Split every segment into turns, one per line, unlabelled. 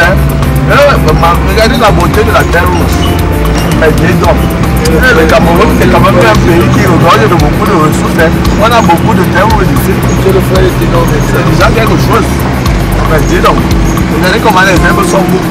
hein. Regardez la beauté de la terre rouge. Mais dis donc, le Cameroun c'est quand même un pays qui regorge de beaucoup de ressources. Hein. On a beaucoup de terres rouges ici. C'est déjà quelque chose. Mais dis donc, regardez comment les herbes sont beaux.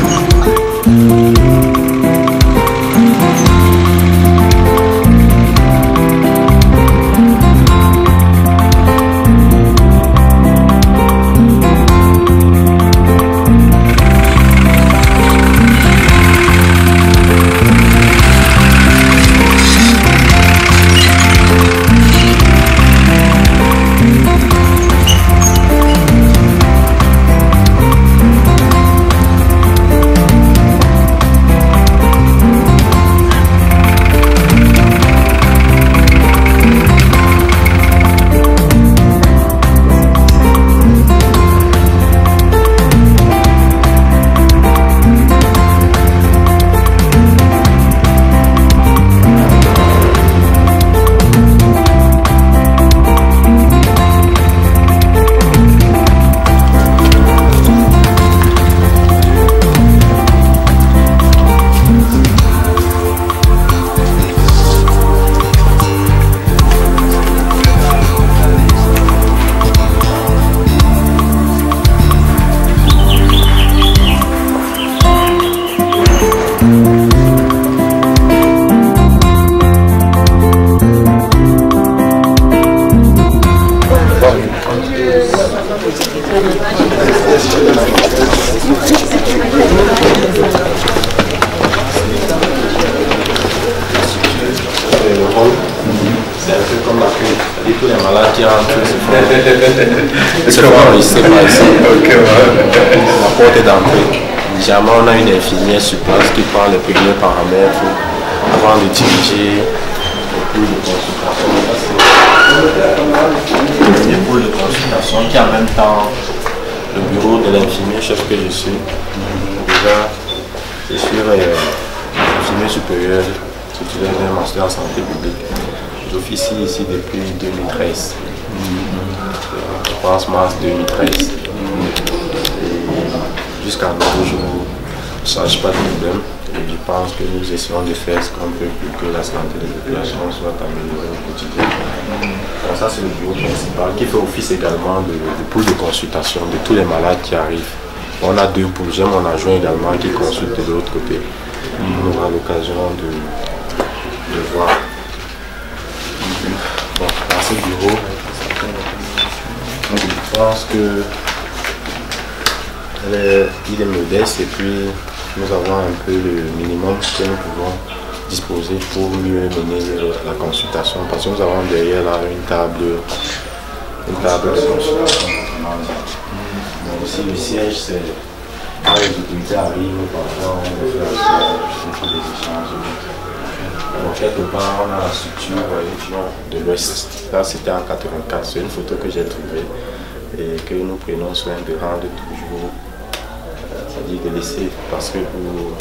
C'est un peu comme la queue. C'est-à-dire tous les malades qui rentrent se font enregistrer par ici. La porte d'entrée. Généralement, on a une infirmière sur place qui prend les premiers paramètres avant de diriger le pool de consultation. Le pool de consultation qui est en même temps le bureau de l'infirmier chef que je suis. Déjà, je suis infirmier supérieur titulaire d'un master en santé publique. J'officie ici depuis 2013. Je pense mars 2013. Jusqu'à nos jours, je ne change pas de problème. Et je pense que nous essayons de faire ce qu'on peut pour que la santé des populations soit améliorée au quotidien. Donc ça, c'est le bureau principal qui fait office également de pool de consultation de tous les malades qui arrivent. On a deux poules. J'ai mon adjoint également qui consulte de l'autre côté. On aura l'occasion de voir. Bon, dans ce bureau, je pense que il est modeste et puis nous avons un peu le minimum que nous pouvons disposer pour mieux mener la consultation parce que nous avons derrière là une table de consultation. Donc, aussi le siège, c'est quand les autorités arrivent, parfois on fait des échanges. Donc, quelque part, on a la structure de l'Ouest. Là, c'était en 84. C'est une photo que j'ai trouvée et que nous prenons soin de rendre toujours, c'est-à-dire de laisser, parce que pour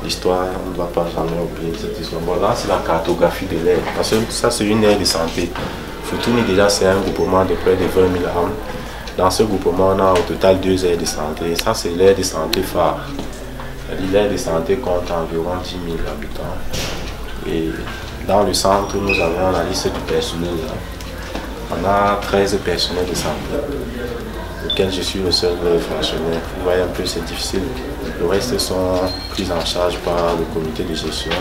l'histoire, on ne doit pas jamais oublier cette histoire. Bon, là, c'est la cartographie de l'aire, parce que ça, c'est une aire de santé. Futuni, déjà, c'est un groupement de près de 20 000 âmes. Dans ce groupement, on a au total 2 aires de santé. Ça, c'est l'aire de santé phare. L'aire de santé compte environ 10 000 habitants. Et dans le centre, nous avons la liste du personnel. On a 13 personnels de santé, auxquels je suis le seul fonctionnaire. Vous voyez un peu, c'est difficile. Le reste sont pris en charge par le comité de gestion,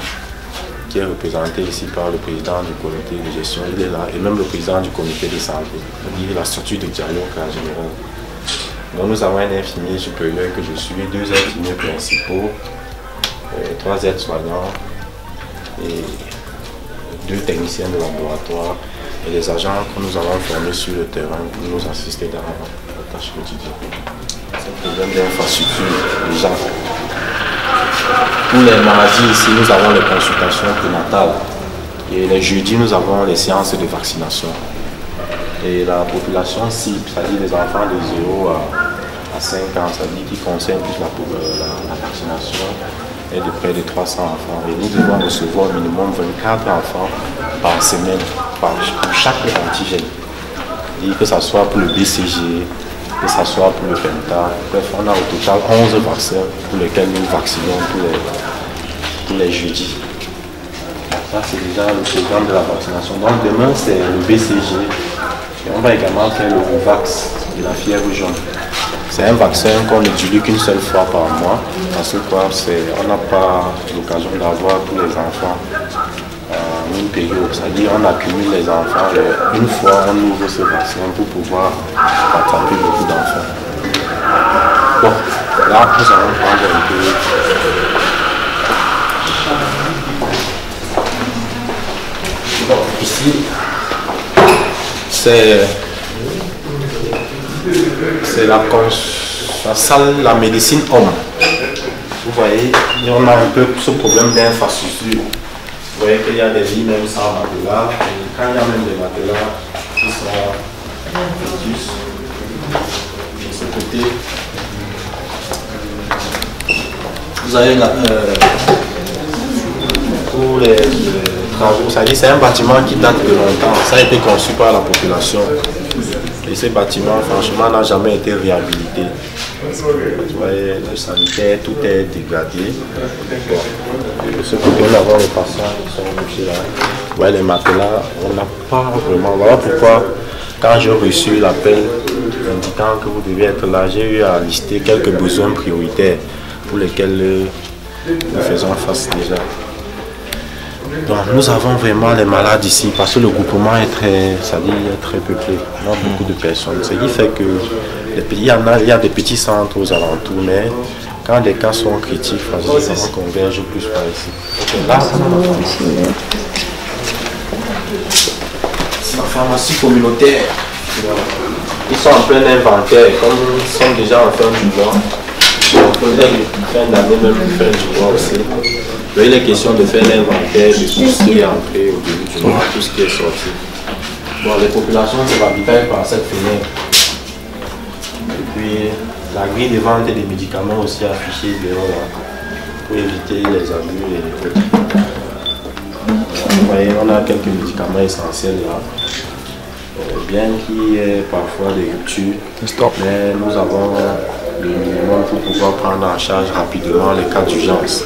qui est représenté ici par le président du comité de gestion. Il est là, et même le président du comité de santé. Il est la structure de dialogue en général. Donc nous avons un infirmier supérieur que je suis, 2 infirmiers principaux, 3 aides-soignants et 2 techniciens de laboratoire et les agents que nous avons formés sur le terrain pour nous assister dans la tâche quotidienne. C'est un problème d'infrastructure, les gens. Pour les maladies ici, nous avons les consultations prénatales et les jeudis, nous avons les séances de vaccination. Et la population cible, c'est-à-dire les enfants de 0 à 5 ans, c'est-à-dire qui concerne plus la vaccination, est de près de 300 enfants. Et nous devons recevoir au minimum 24 enfants par semaine pour chaque antigène. Que ce soit pour le BCG, que ce soit pour le Penta. Bref, on a au total 11 vaccins pour lesquels nous vaccinons tous les jeudis. Ça, c'est déjà le programme de la vaccination. Donc demain, c'est le BCG. Et on va également faire le Rovax de la fièvre jaune. C'est un vaccin qu'on n'utilise qu'une seule fois par mois. Parce que quoi, on n'a pas l'occasion d'avoir tous les enfants en une période. C'est-à-dire on accumule les enfants et une fois on ouvre ce vaccin pour pouvoir attraper beaucoup d'enfants. Bon, là nous allons prendre un peu. Bon, ici, c'est la salle, la médecine homme. Vous voyez, on a un peu ce problème d'infrastructure. Vous voyez qu'il y a des lits même sans matelas. Et quand il y a même des matelas qui sont réduits de ce côté, vous avez pour les travaux, c'est un bâtiment qui date de longtemps. Ça a été conçu par la population. Et ce bâtiment, franchement, n'a jamais été réhabilité. Vous voyez, le sanitaire, tout est dégradé. Bon. De ce côté, on a les patients qui sont couchés là. Vous voyez, les matelas, on n'a pas vraiment. Voilà pourquoi, quand j'ai reçu l'appel indiquant que vous devez être là, j'ai eu à lister quelques besoins prioritaires pour lesquels nous faisons face déjà. Donc nous avons vraiment les malades ici parce que le groupement est très peuplé. Il y a beaucoup de personnes. Ce qui fait que il y a des petits centres aux alentours, mais quand les cas sont critiques, on converge plus par ici. Okay, là, c'est la pharmacie communautaire. Ils sont en plein inventaire, comme ils sont déjà en fin du mois. On faisait fin d'année même fin du mois aussi. Il est question de faire l'inventaire de tout ce qui est entré au début du mois, tout ce qui est sorti. Bon, les populations se ravitaillent par cette fenêtre. Et puis, la grille de vente des médicaments aussi affichée dehors là, pour éviter les abus et les autres. Vous voyez, on a quelques médicaments essentiels là. Bien qu'il y ait parfois des ruptures, mais nous avons le minimum pour pouvoir prendre en charge rapidement les cas d'urgence.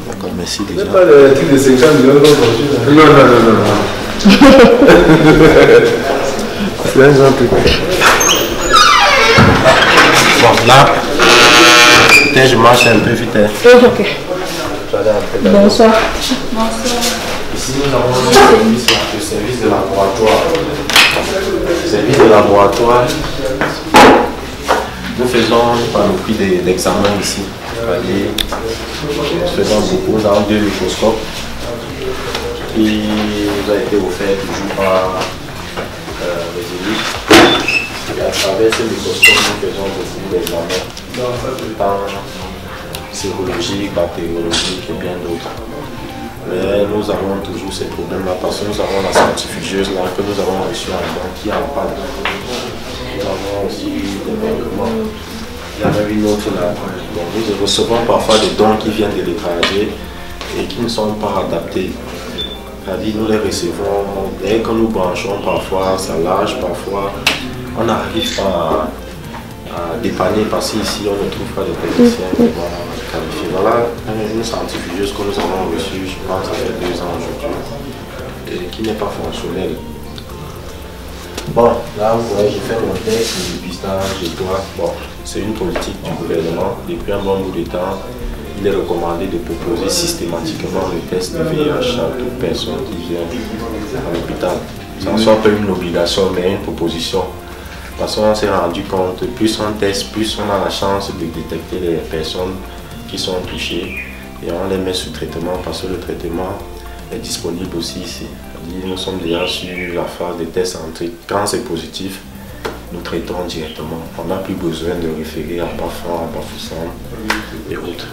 D'accord, merci déjà.
C'est pas le truc de section de l'autre aujourd'hui. Non. C'est un genre de truc.
Bon, là, peut-être je marche un peu vite.
Ok. Bonsoir.
Ici, nous avons le service de laboratoire. Service de laboratoire, nous faisons une panoplie d'examens ici. Nous faisons beaucoup dans 2 microscopes qui nous a été offert toujours par les élites. Et à travers ces microscopes, nous faisons beaucoup d'examens, tant sérologiques, bactériologiques et bien d'autres. Mais nous avons toujours ces problèmes-là parce que nous avons la centrifugeuse là que nous avons reçue en banque qui est en panne. Nous avons aussi des manquements. Il y en a une autre là. Donc, nous recevons parfois des dons qui viennent de l'étranger et qui ne sont pas adaptés. C'est-à-dire nous les recevons, dès que nous branchons parfois ça lâche, parfois on n'arrive pas à dépanner parce qu'ici on ne trouve pas de techniciens qui vont qualifier. Voilà une centrifugeuse que nous avons reçue, je pense, ça fait 2 ans aujourd'hui, et qui n'est pas fonctionnelle. Bon, là vous voyez, j'ai fait mon test de dépistage et toi. Bon, c'est une politique du gouvernement. Depuis un bon bout de temps, il est recommandé de proposer systématiquement le test de VIH à toute personne qui vient à l'hôpital. Ça ne soit pas une obligation, mais une proposition. Parce qu'on s'est rendu compte, plus on teste, plus on a la chance de détecter les personnes qui sont touchées et on les met sous traitement parce que le traitement est disponible aussi ici. Nous sommes déjà sur la phase des tests entrées. Quand c'est positif, nous traitons directement. On n'a plus besoin de référer à Bafan, à Bafoussam et autres.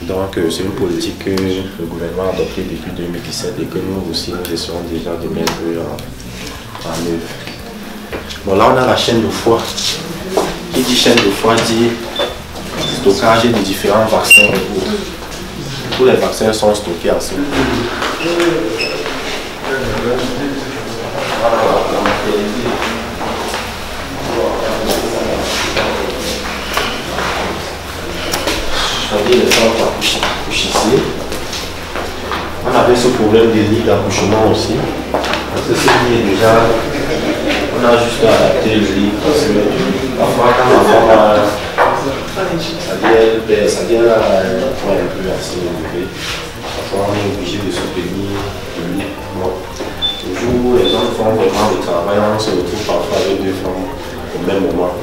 Donc c'est une politique que le gouvernement a adoptée depuis 2017 et que nous aussi nous essayons déjà de mettre en œuvre. Bon, là on a la chaîne de foie. Qui dit chaîne de foie dit stockage de différents vaccins et autres. tous les vaccins sont stockés ensemble. Les femmes accouchent ici. On avait ce problème des lits d'accouchement aussi. Parce que ce lit est déjà. On a juste adapté le lit. Parce que parfois, quand la femme a. C'est-à-dire un point un peu assez élevé. Parfois, on est obligé de soutenir le lit. Bon. Le jour où les hommes font vraiment le travail, on se retrouve parfois avec deux femmes au même moment.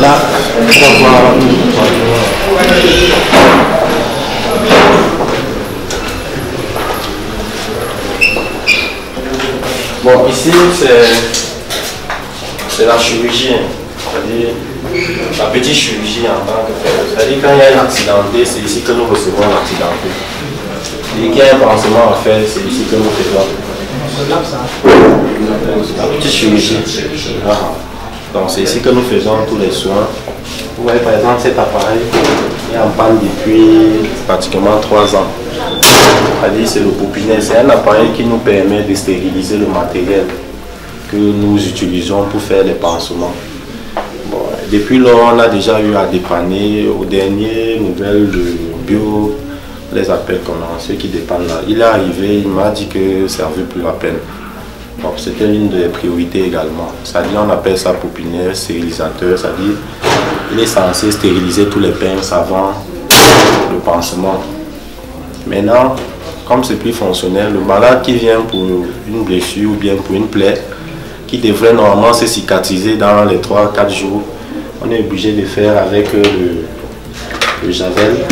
Là, bon, ici c'est la chirurgie, c'est-à-dire la petite chirurgie en tant que telle. C'est-à-dire quand il y a un accidenté, c'est ici que nous recevons l'accidenté. Et qu'il y a un pansement à faire, c'est ici que nous faisons. La petite chirurgie. Donc c'est ici que nous faisons tous les soins. Vous voyez par exemple cet appareil est en panne depuis pratiquement 3 ans. C'est-à-dire c'est le Popinet. C'est un appareil qui nous permet de stériliser le matériel que nous utilisons pour faire les pansements. Bon, depuis lors, on a déjà eu à dépanner. Aux dernières nouvelles, le bio les appelle comment, ceux qui dépannent là. Il est arrivé, il m'a dit que ça ne vaut plus la peine. Donc c'était une des priorités également. C'est-à-dire on appelle ça Popinet, stérilisateur, c'est-à-dire il est censé stériliser tous les pinces avant le pansement. Maintenant, comme c'est plus fonctionnel, le malade qui vient pour une blessure ou bien pour une plaie, qui devrait normalement se cicatriser dans les 3-4 jours, on est obligé de faire avec le javel,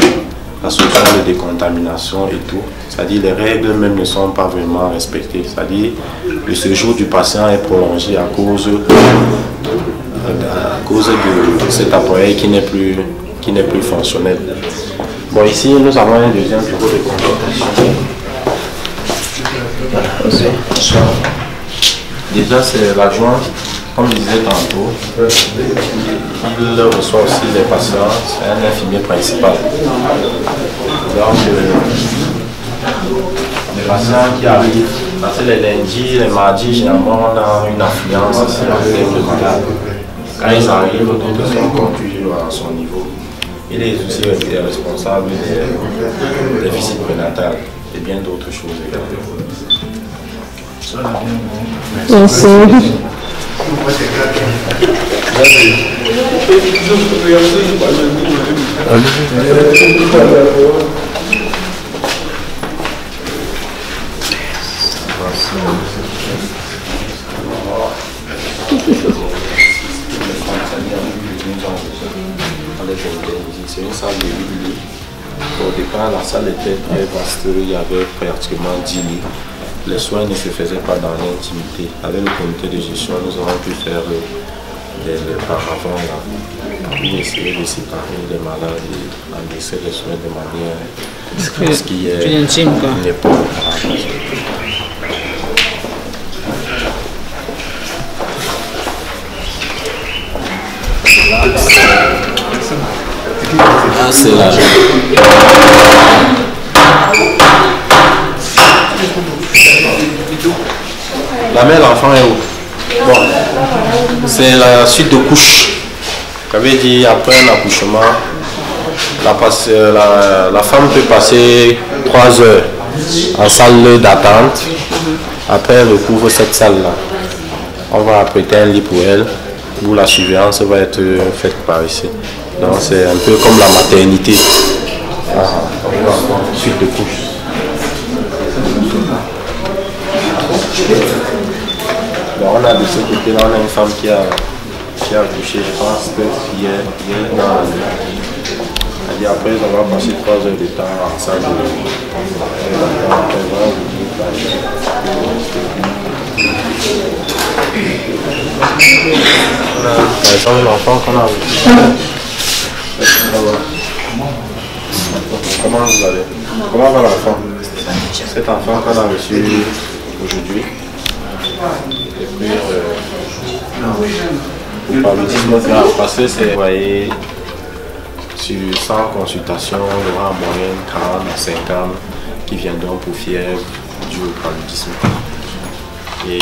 la solution de décontamination et tout. C'est-à-dire les règles même ne sont pas vraiment respectées. C'est-à-dire le séjour du patient est prolongé à cause de cet appareil qui n'est plus fonctionnel. Bon, ici nous avons un deuxième bureau de consultation. Déjà c'est l'adjoint, comme je disais tantôt, il reçoit aussi les patients, c'est un infirmier principal. Donc les patients qui arrivent, parce que les lundis, les mardis, généralement on a une affluence ici avec le malade. Quand ils arrivent, d'autres sont conduits à son niveau. Il est aussi responsable des visites prénatales et bien d'autres choses également.
Merci.
C'est une salle de 8 lits. Au départ, la salle était très vaste, il y avait pratiquement 10 lits. Les soins ne se faisaient pas dans l'intimité. Avec le comité de gestion, nous avons pu faire des paravents là, pour essayer de séparer les malades et administrer les soins de manière à ce qu'il y ait une époque. Ah, c'est là. La mère, l'enfant est où? Bon, c'est la suite de couche. Ça veut dire après un accouchement, la femme peut passer 3 heures en salle d'attente. Après, elle recouvre cette salle-là. On va apprêter un lit pour elle, où la surveillance va être faite par ici. Donc c'est un peu comme la maternité. Suite de couche. Bon, on a de ce côté-là, on a une femme qui a accouché, je pense que hier dans la nuit. Et après, on va passer 3 heures de temps en salle de par exemple, l'enfant qu'on a. Comment vous allez? Comment va l'enfant? Cet enfant qu'on a reçu aujourd'hui. Et puis, le paludisme grave, parce que c'est, vous voyez, sur 100 consultations, il y aura en moyenne 40 à 50 qui viendront pour fièvre due au paludisme. Et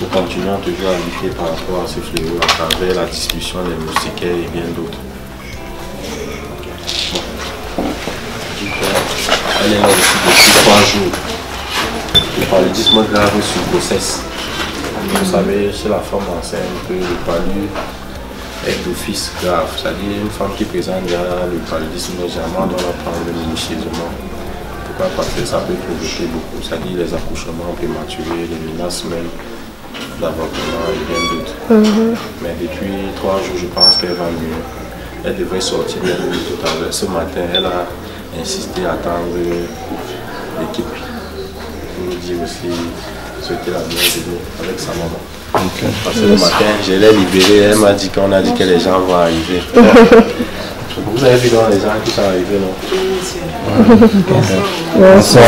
nous continuons toujours à lutter par rapport à ce fléau à travers la distribution des moustiquaires et bien d'autres. Elle est là aussi depuis 3 jours. Le paludisme grave sur grossesse. Vous savez, chez la femme enceinte, le palu est d'office grave. C'est-à-dire une femme qui présente le paludisme, généralement doit prendre le mini-chézement. Pourquoi? Parce que ça peut provoquer beaucoup. C'est-à-dire les accouchements prématurés, les menaces même d'avortement et bien d'autres. Mais depuis 3 jours, je pense qu'elle va mieux. Elle devrait sortir bien tout à l'heure. Ce matin, elle a insisté à attendre l'équipe pour nous dire aussi souhaiter la bienvenue avec sa maman. Okay. Parce que le matin, je l'ai libérée, elle m'a dit qu'on a dit que les gens vont arriver. Vous avez vu dans les gens qui sont arrivés, non?
Bonsoir.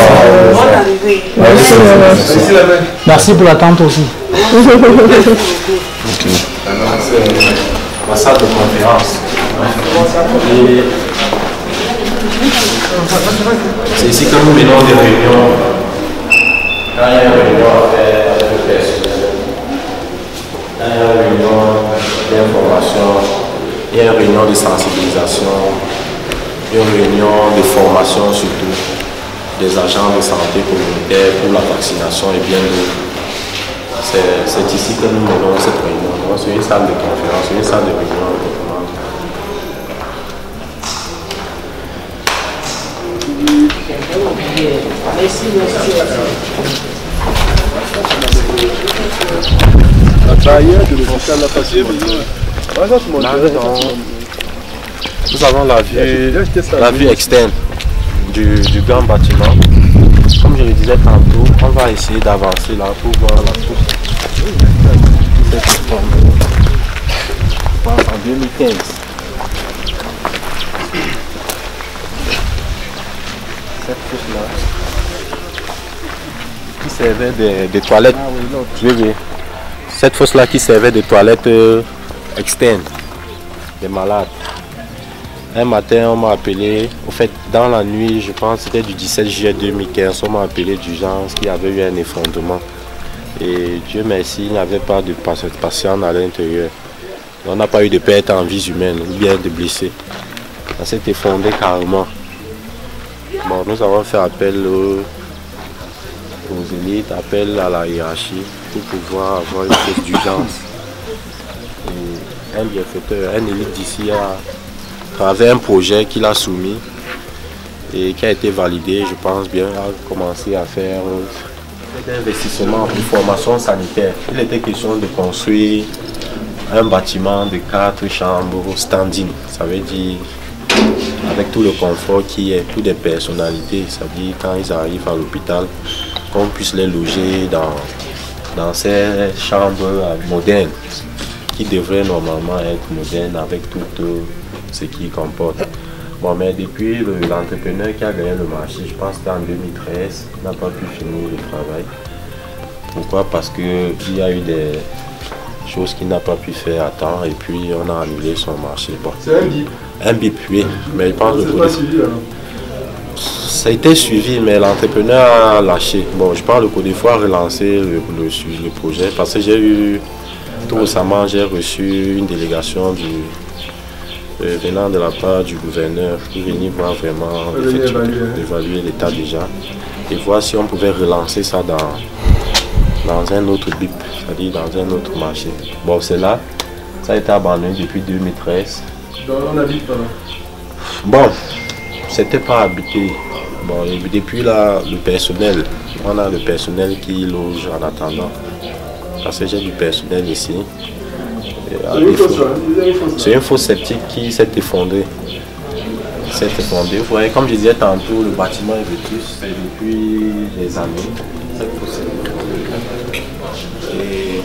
Merci pour l'attente aussi.
La salle de conférence. Et c'est ici que nous menons des réunions. Quand il y a une réunion à faire avec le personnel, quand il y a une réunion d'information, il y a une réunion de sensibilisation, une réunion de formation surtout des agents de santé communautaire pour la vaccination et bien d'autres. C'est ici que nous menons cette réunion. C'est une salle de conférence, une salle de réunion.
La barrière de l'hôpital n'a pas suivi.
Nous avons la vue externe du grand bâtiment. Comme je le disais tantôt, on va essayer d'avancer là pour voir la pousse. En 2015. Cette pousse-là, qui servait des toilettes. Oui. Cette fosse-là qui servait de toilettes externes des malades. Un matin, on m'a appelé, au fait, dans la nuit, je pense que c'était du 17 juillet 2015, on m'a appelé d'urgence qu'il y avait eu un effondrement. Et Dieu merci, il n'y avait pas de patient à l'intérieur. On n'a pas eu de perte en vie humaine ou bien de blessés. Ça s'est effondré carrément. Bon, nous avons fait appel aux élites, appel à la hiérarchie pour pouvoir avoir une pièce d'urgence. Un bienfaiteur, un élite d'ici avait un projet qu'il a soumis et qui a été validé, je pense bien, a commencé à faire un investissement pour formation sanitaire. Il était question de construire un bâtiment de 4 chambres standing, ça veut dire avec tout le confort qui est, toutes les personnalités, c'est-à-dire quand ils arrivent à l'hôpital, qu'on puisse les loger dans ces chambres modernes, qui devraient normalement être modernes avec tout ce qu'ils comportent. Bon, mais depuis l'entrepreneur qui a gagné le marché, je pense que c'était en 2013, n'a pas pu finir le travail. Pourquoi? Parce qu'il y a eu des choses qu'il n'a pas pu faire à temps et puis on a annulé son marché. Bon.
C'est un BIP?
Un BIP, oui. Mais je pense que ça a été suivi, mais l'entrepreneur a lâché. Bon, je parle qu'il faut relancer le projet parce que j'ai eu, tout récemment, j'ai reçu une délégation venant de la part du gouverneur pour venir voir vraiment, évaluer l'état déjà et voir si on pouvait relancer ça dans un autre BIP, c'est-à-dire dans un autre marché. Bon, c'est là, ça a été abandonné depuis 2013.
On habite pas là?
Bon, c'était pas habité. Bon, et depuis là, le personnel, on a le personnel qui loge en attendant. Parce que j'ai du personnel ici. C'est une fosse septique qui s'est effondrée. Vous voyez, comme je disais tantôt, le bâtiment est vétuste depuis des années. Cette fosse et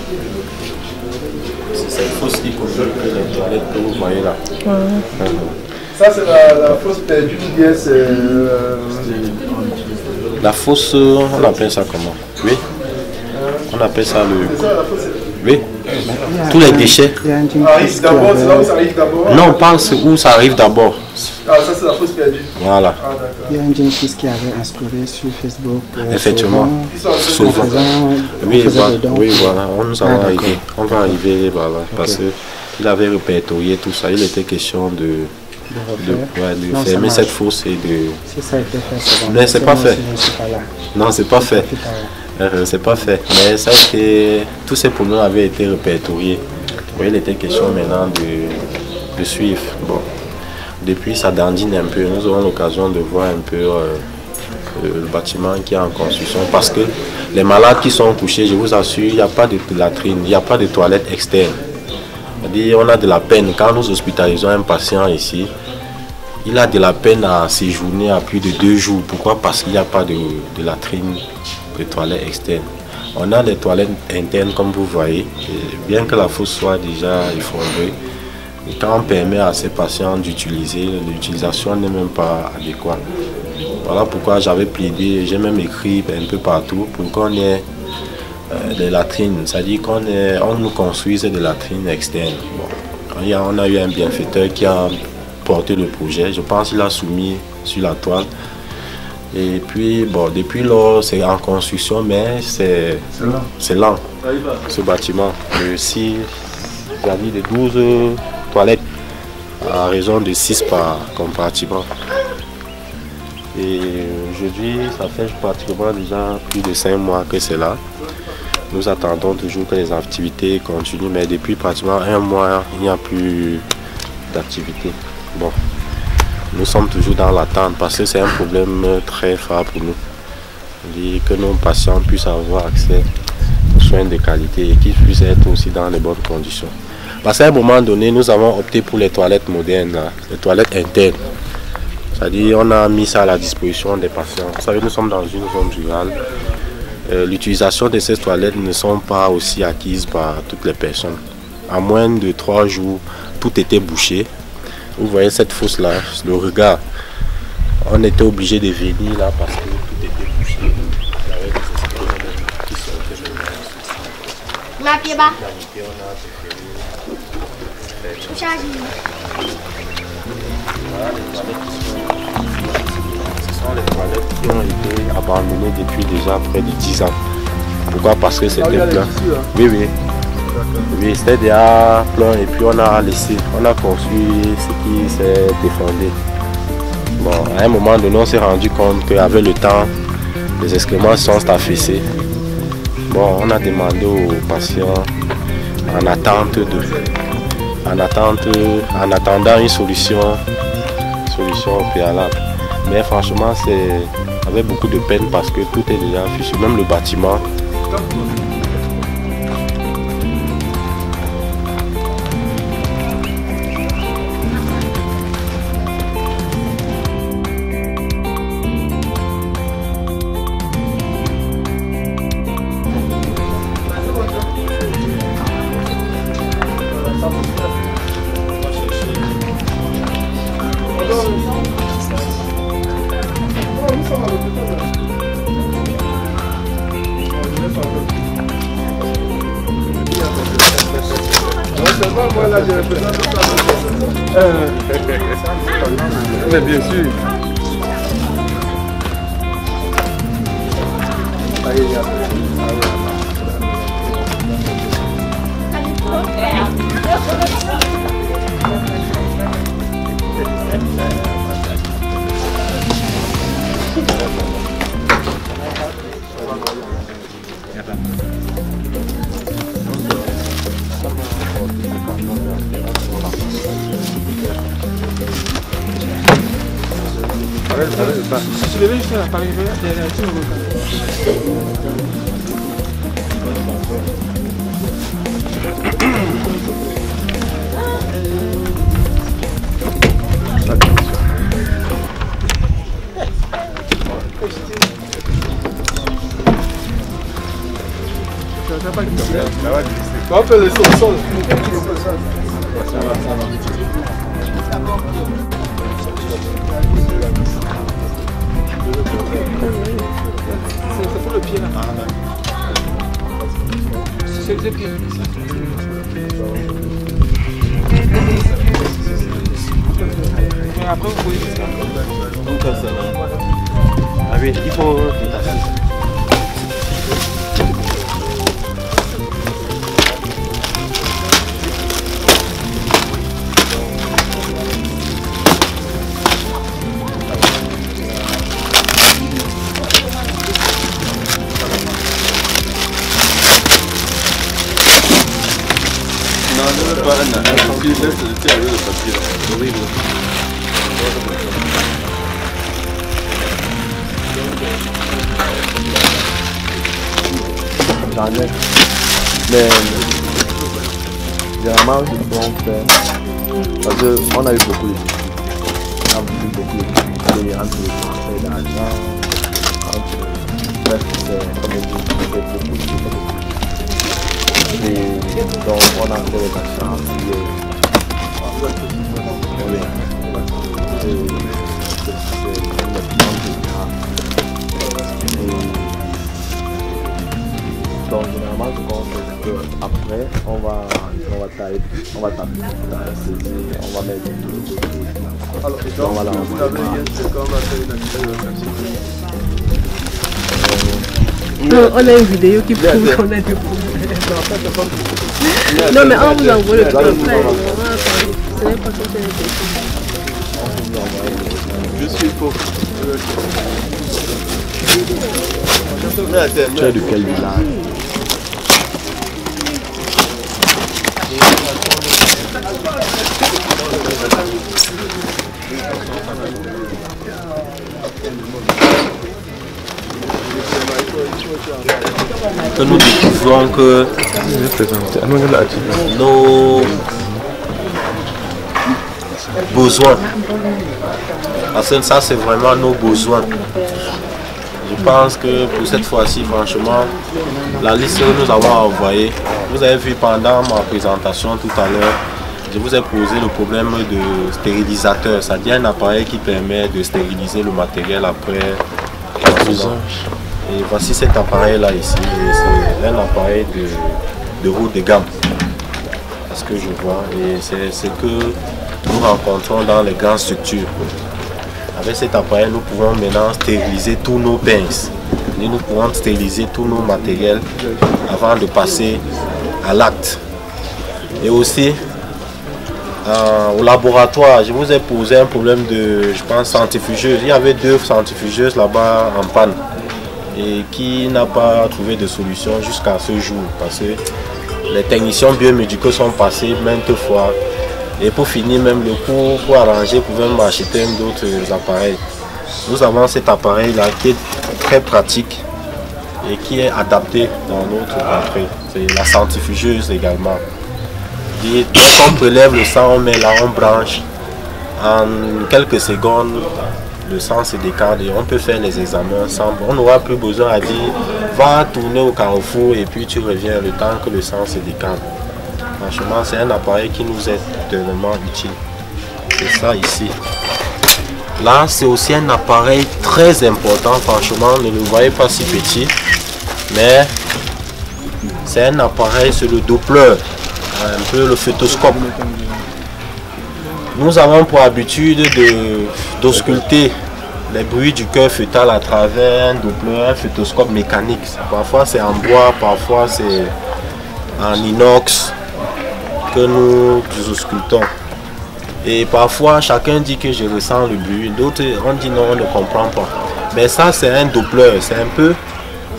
c'est cette fosse qui contrôle les toilettes que vous voyez là.
Ça, c'est la fosse perdue ou bien c'est...
La fosse, on appelle ça comment? Oui. On appelle ça le...
C'est ça, la fosse?
Oui. Tous les déchets.
Arrive d'abord, c'est là où ça arrive d'abord?
Non, on pense où ça arrive d'abord.
Ah, ça c'est la fosse perdue.
Voilà.
Ah, d'accord.
Il y a un jeune fils qui avait instauré sur Facebook.
Effectivement. Souvent. Oui, voilà. On nous avons arrivé. On va arriver, voilà. Parce qu'il avait répertorié tout ça. Il était question de fermer cette fosse et de...
Si ça a été fait, c'est bon.
Mais c'est pas fait. Non, c'est pas fait. C'est pas fait. Mais ça a été... Tous ces problèmes avaient été répertoriés. Oui, il était question maintenant de suivre. Bon. Depuis, ça dandine un peu. Nous aurons l'occasion de voir un peu le bâtiment qui est en construction. Parce que les malades qui sont couchés, je vous assure, il n'y a pas de latrine, il n'y a pas de toilette externe. C'est-à-dire, on a de la peine. Quand nous hospitalisons un patient ici, il a de la peine à séjourner à plus de 2 jours. Pourquoi? Parce qu'il n'y a pas de latrine, de toilettes externes. On a des toilettes internes comme vous voyez. Et bien que la fosse soit déjà effondrée, quand on permet à ces patients d'utiliser, l'utilisation n'est même pas adéquate. Voilà pourquoi j'avais plaidé, j'ai même écrit un peu partout pour qu'on ait des latrines, c'est-à-dire qu'on nous construise des latrines externes. Bon, on a eu un bienfaiteur qui a porté le projet, je pense qu'il a soumis sur la toile. Et puis, bon, depuis lors, c'est en construction, mais c'est lent, ce bâtiment. Si j'avais de 12 toilettes à raison de 6 par compartiment. Et aujourd'hui, ça fait pratiquement déjà plus de 5 mois que c'est là. Nous attendons toujours que les activités continuent, mais depuis pratiquement 1 mois, il n'y a plus d'activité. Bon, nous sommes toujours dans l'attente parce que c'est un problème très fort pour nous. Dire que nos patients puissent avoir accès aux soins de qualité et qu'ils puissent être aussi dans les bonnes conditions. Parce qu'à un moment donné, nous avons opté pour les toilettes modernes, là, les toilettes internes. C'est-à-dire, on a mis ça à la disposition des patients. Vous savez, nous sommes dans une zone rurale. L'utilisation de ces toilettes ne sont pas aussi acquises par toutes les personnes. En moins de 3 jours, tout était bouché. Vous voyez cette fosse-là, le regard. On était obligé de venir là parce que tout était bouché. Il y avait des escaliers qui sortaient de là. Ce sont les toilettes qui ont été abandonnées depuis déjà près de 10 ans. Pourquoi? Parce que c'était plein. Oui, oui. Oui, c'était déjà plein et puis on a laissé, on a construit ce qui s'est défendu. Bon, à un moment donné, on s'est rendu compte qu'avec le temps, les excréments sont affaissés. Bon, on a demandé aux patients en attendant une solution préalable. Mais franchement, c'est avec beaucoup de peine parce que tout est déjà fichu, même le bâtiment.
Mais bien sûr. Si tu devais juste faire l'appareil, on fait le sol. C'est pour le pied là. C'est le pied. Mais après vous pouvez faire ça.
Donc ça. Ah oui, il faut détacher.
Mais généralement, je pense parce qu'on a eu beaucoup de difficultés. On a eu beaucoup de difficultés entre les transferts d'argent, bref, c'est comme je dis, c'est beaucoup de difficultés. Et donc, on a fait les achats donc généralement ce qu'on fait c'est qu'après on va tailler, on va taper, on va mettre de
Alors, donc,
voilà,
vous avez dit qu'on va faire une
on a une vidéo qui prouve qu'on a des problèmes. Non mais on vous envoie le truc. Ce n'est pas tout
juste qu'il faut. Tu es de quel village?
Que nous découvrons que nos besoins, parce que ça c'est vraiment nos besoins. Je pense que pour cette fois-ci, franchement, la liste que nous avons envoyée, vous avez vu pendant ma présentation tout à l'heure, je vous ai posé le problème de stérilisateur, c'est-à-dire un appareil qui permet de stériliser le matériel après l'usage. Et voici cet appareil là ici, c'est un appareil de haut de gamme, à ce que je vois, et c'est ce que nous rencontrons dans les grandes structures. Avec cet appareil, nous pouvons maintenant stériliser tous nos pinces, et nous pouvons stériliser tous nos matériels avant de passer à l'acte. Et aussi, au laboratoire, je vous ai posé un problème de, je pense, centrifugeuse. Il y avait 2 centrifugeuses là-bas en panne et qui n'a pas trouvé de solution jusqu'à ce jour parce que les techniciens biomédicaux sont passés maintes fois et pour finir même le cours pour arranger pouvait m'acheter d'autres appareils. Nous avons cet appareil là qui est très pratique et qui est adapté dans notre contrée. C'est la centrifugeuse également. Et dès qu'on prélève le sang, on met là, on branche. En quelques secondes, le sang se décade et on peut faire les examens ensemble. On n'aura plus besoin à dire va tourner au carrefour et puis tu reviens le temps que le sang se décade. Franchement, c'est un appareil qui nous est tellement utile. C'est ça ici. Là, c'est aussi un appareil très important. Franchement, ne le voyez pas si petit, mais c'est un appareil sur le Doppler, un peu le fétoscope. Nous avons pour habitude d'ausculter les bruits du cœur fœtal à travers un Doppler, un fétoscope mécanique. Parfois c'est en bois, parfois c'est en inox que nous auscultons. Et parfois chacun dit que je ressens le bruit, d'autres on dit non, on ne comprend pas. Mais ça c'est un Doppler, c'est un peu...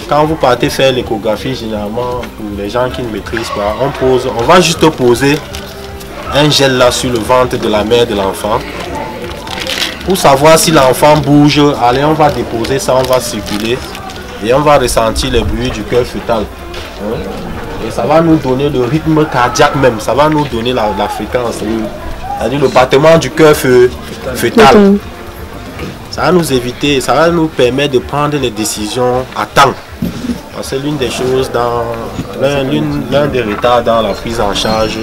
Quand vous partez faire l'échographie, généralement pour les gens qui ne maîtrisent pas, on va juste poser un gel là sur le ventre de la mère de l'enfant pour savoir si l'enfant bouge. Allez, on va déposer ça, on va circuler et on va ressentir les bruits du cœur fœtal. Et ça va nous donner le rythme cardiaque même, ça va nous donner la fréquence, c'est-à-dire le battement du cœur fœtal. Ça va nous éviter, ça va nous permettre de prendre les décisions à temps. C'est l'une des choses, l'un des retards dans la prise en charge,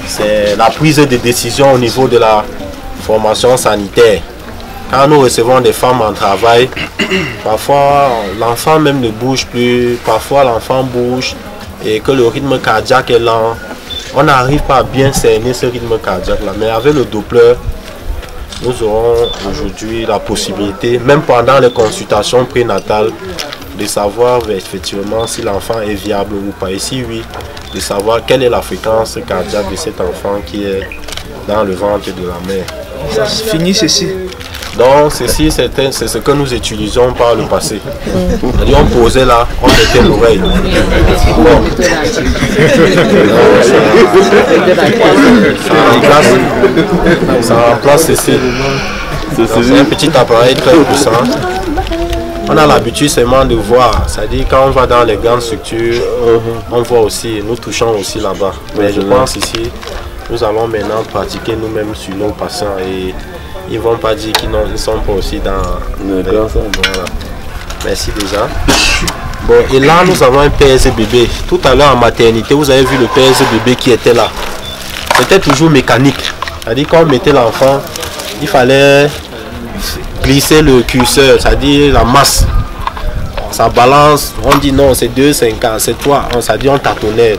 c'est la prise de décision au niveau de la formation sanitaire. Quand nous recevons des femmes en travail, parfois l'enfant même ne bouge plus, parfois l'enfant bouge et que le rythme cardiaque est lent. On n'arrive pas à bien cerner ce rythme cardiaque là, mais avec le Doppler, nous aurons aujourd'hui la possibilité, même pendant les consultations prénatales, de savoir effectivement si l'enfant est viable ou pas. Et si oui, de savoir quelle est la fréquence cardiaque de cet enfant qui est dans le ventre de la mère.
Ça finit ceci.
Donc ceci c'est ce que nous utilisons par le passé. C'est-à-dire on posait là, on mettait l'oreille. Bon. Ça remplace ceci. C'est un petit appareil très puissant. On a l'habitude seulement de voir, c'est-à-dire quand on va dans les grandes structures, on voit aussi, nous touchons aussi là-bas. Mais je pense ici, nous allons maintenant pratiquer nous-mêmes sur nos patients et ils ne vont pas dire qu'ils ne sont pas aussi dans le grand centre. Voilà. Merci déjà. Bon, et là nous avons un PSE bébé. Tout à l'heure en maternité, vous avez vu le PSE bébé qui était là. C'était toujours mécanique. C'est-à-dire quand on mettait l'enfant, il fallait glisser le curseur, c'est-à-dire la masse. Ça balance, on dit non, c'est 2,50, c'est 3, ça dit on tâtonnait.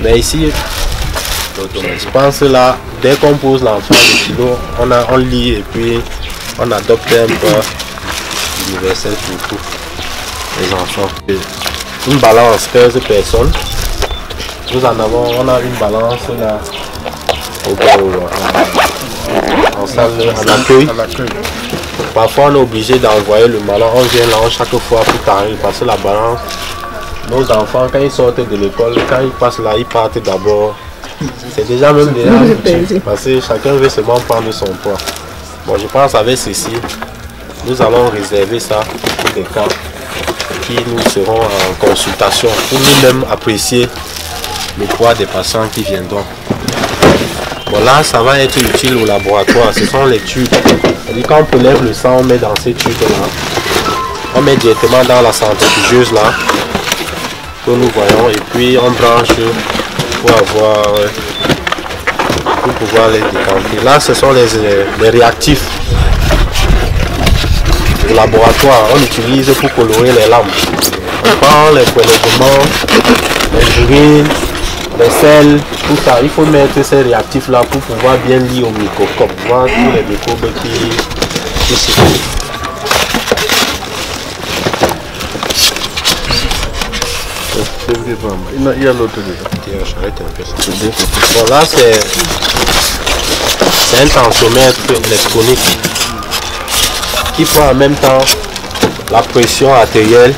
Mais ici, je pense là, dès qu'on pose l'enfant le kilo, on lit et puis on adopte un peu universel pour tous les enfants. Une balance 15 personnes. Nous en avons, on a une balance là en salle, en accueil. Parfois on est obligé d'envoyer le malin, on vient là chaque fois pour t'arriver parce que la balance, nos enfants quand ils sortent de l'école, quand ils passent là, ils partent d'abord. C'est déjà même déjà parce que chacun veut seulement prendre son poids. Bon, je pense avec ceci, nous allons réserver ça pour des cas qui nous seront en consultation pour nous-mêmes apprécier le poids des patients qui viendront. Bon là, ça va être utile au laboratoire, ce sont les tubes. Quand on prélève le sang, on met dans ces tubes-là. On met directement dans la centrifugeuse là, que nous voyons, et puis on branche pour pouvoir les décanter. Là, ce sont les réactifs du laboratoire. On utilise pour colorer les lames. On prend les prélèvements, les urines, les sels, tout ça. Il faut mettre ces réactifs là pour pouvoir bien lire au microscope, voir tous les microbes qui circulent.
Il y a l'autre déjà.
Bon là c'est un tensiomètre électronique qui prend en même temps la pression artérielle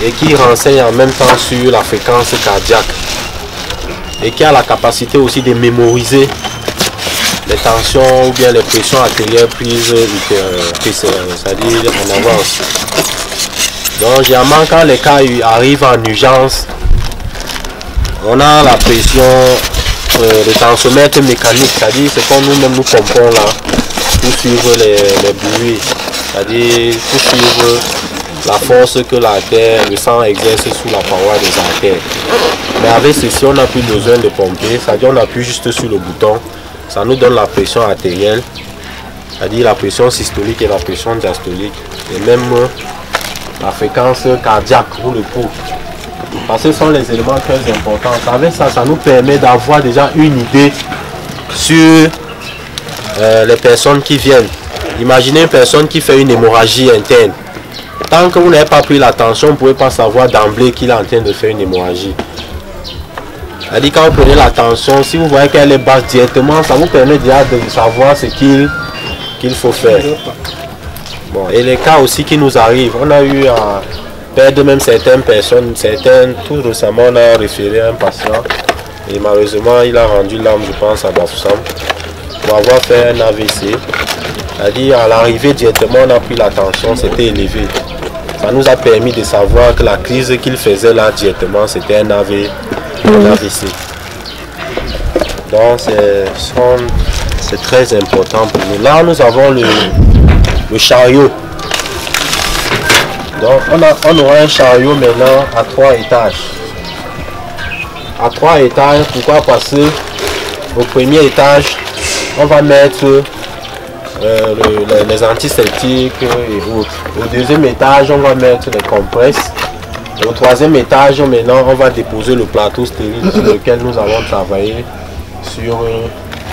et qui renseigne en même temps sur la fréquence cardiaque et qui a la capacité aussi de mémoriser les tensions ou bien les pressions artérielles prises c'est-à-dire en avance. Donc généralement quand les cas arrivent en urgence, on a la pression, le tensiomètre mécanique, c'est-à-dire c'est comme nous-mêmes nous pompons là pour suivre les bruits, c'est-à-dire pour suivre la force que l'artère, le sang exerce sous la paroi des artères. Mais avec ceci, on n'a plus besoin de pomper, c'est-à-dire on appuie juste sur le bouton, ça nous donne la pression artérielle, c'est-à-dire la pression systolique et la pression diastolique, et même la fréquence cardiaque ou le pouls. Parce que ce sont les éléments très importants. Avec ça, ça nous permet d'avoir déjà une idée sur les personnes qui viennent. Imaginez une personne qui fait une hémorragie interne. Tant que vous n'avez pas pris l'attention, vous ne pouvez pas savoir d'emblée qu'il est en train de faire une hémorragie. C'est-à-dire quand vous prenez l'attention, si vous voyez qu'elle est basse directement, ça vous permet déjà de savoir ce qu'il faut faire. Bon, et les cas aussi qui nous arrivent, on a eu à perdre même certaines personnes, tout récemment on a référé à un patient et malheureusement il a rendu l'âme, je pense, à Bafoussam pour avoir fait un AVC. C'est-à-dire à l'arrivée directement on a pris l'attention, c'était élevé. Ça nous a permis de savoir que la crise qu'il faisait là directement c'était un AVC. Donc c'est très important pour nous. Là nous avons le chariot. Donc on aura un chariot maintenant à 3 étages. À 3 étages, pourquoi? Parce que
au premier étage, on va mettre les antiseptiques et autres. Au deuxième étage, on va mettre les compresses. Et au troisième étage, maintenant, on va déposer le plateau stérile sur lequel nous allons travailler sur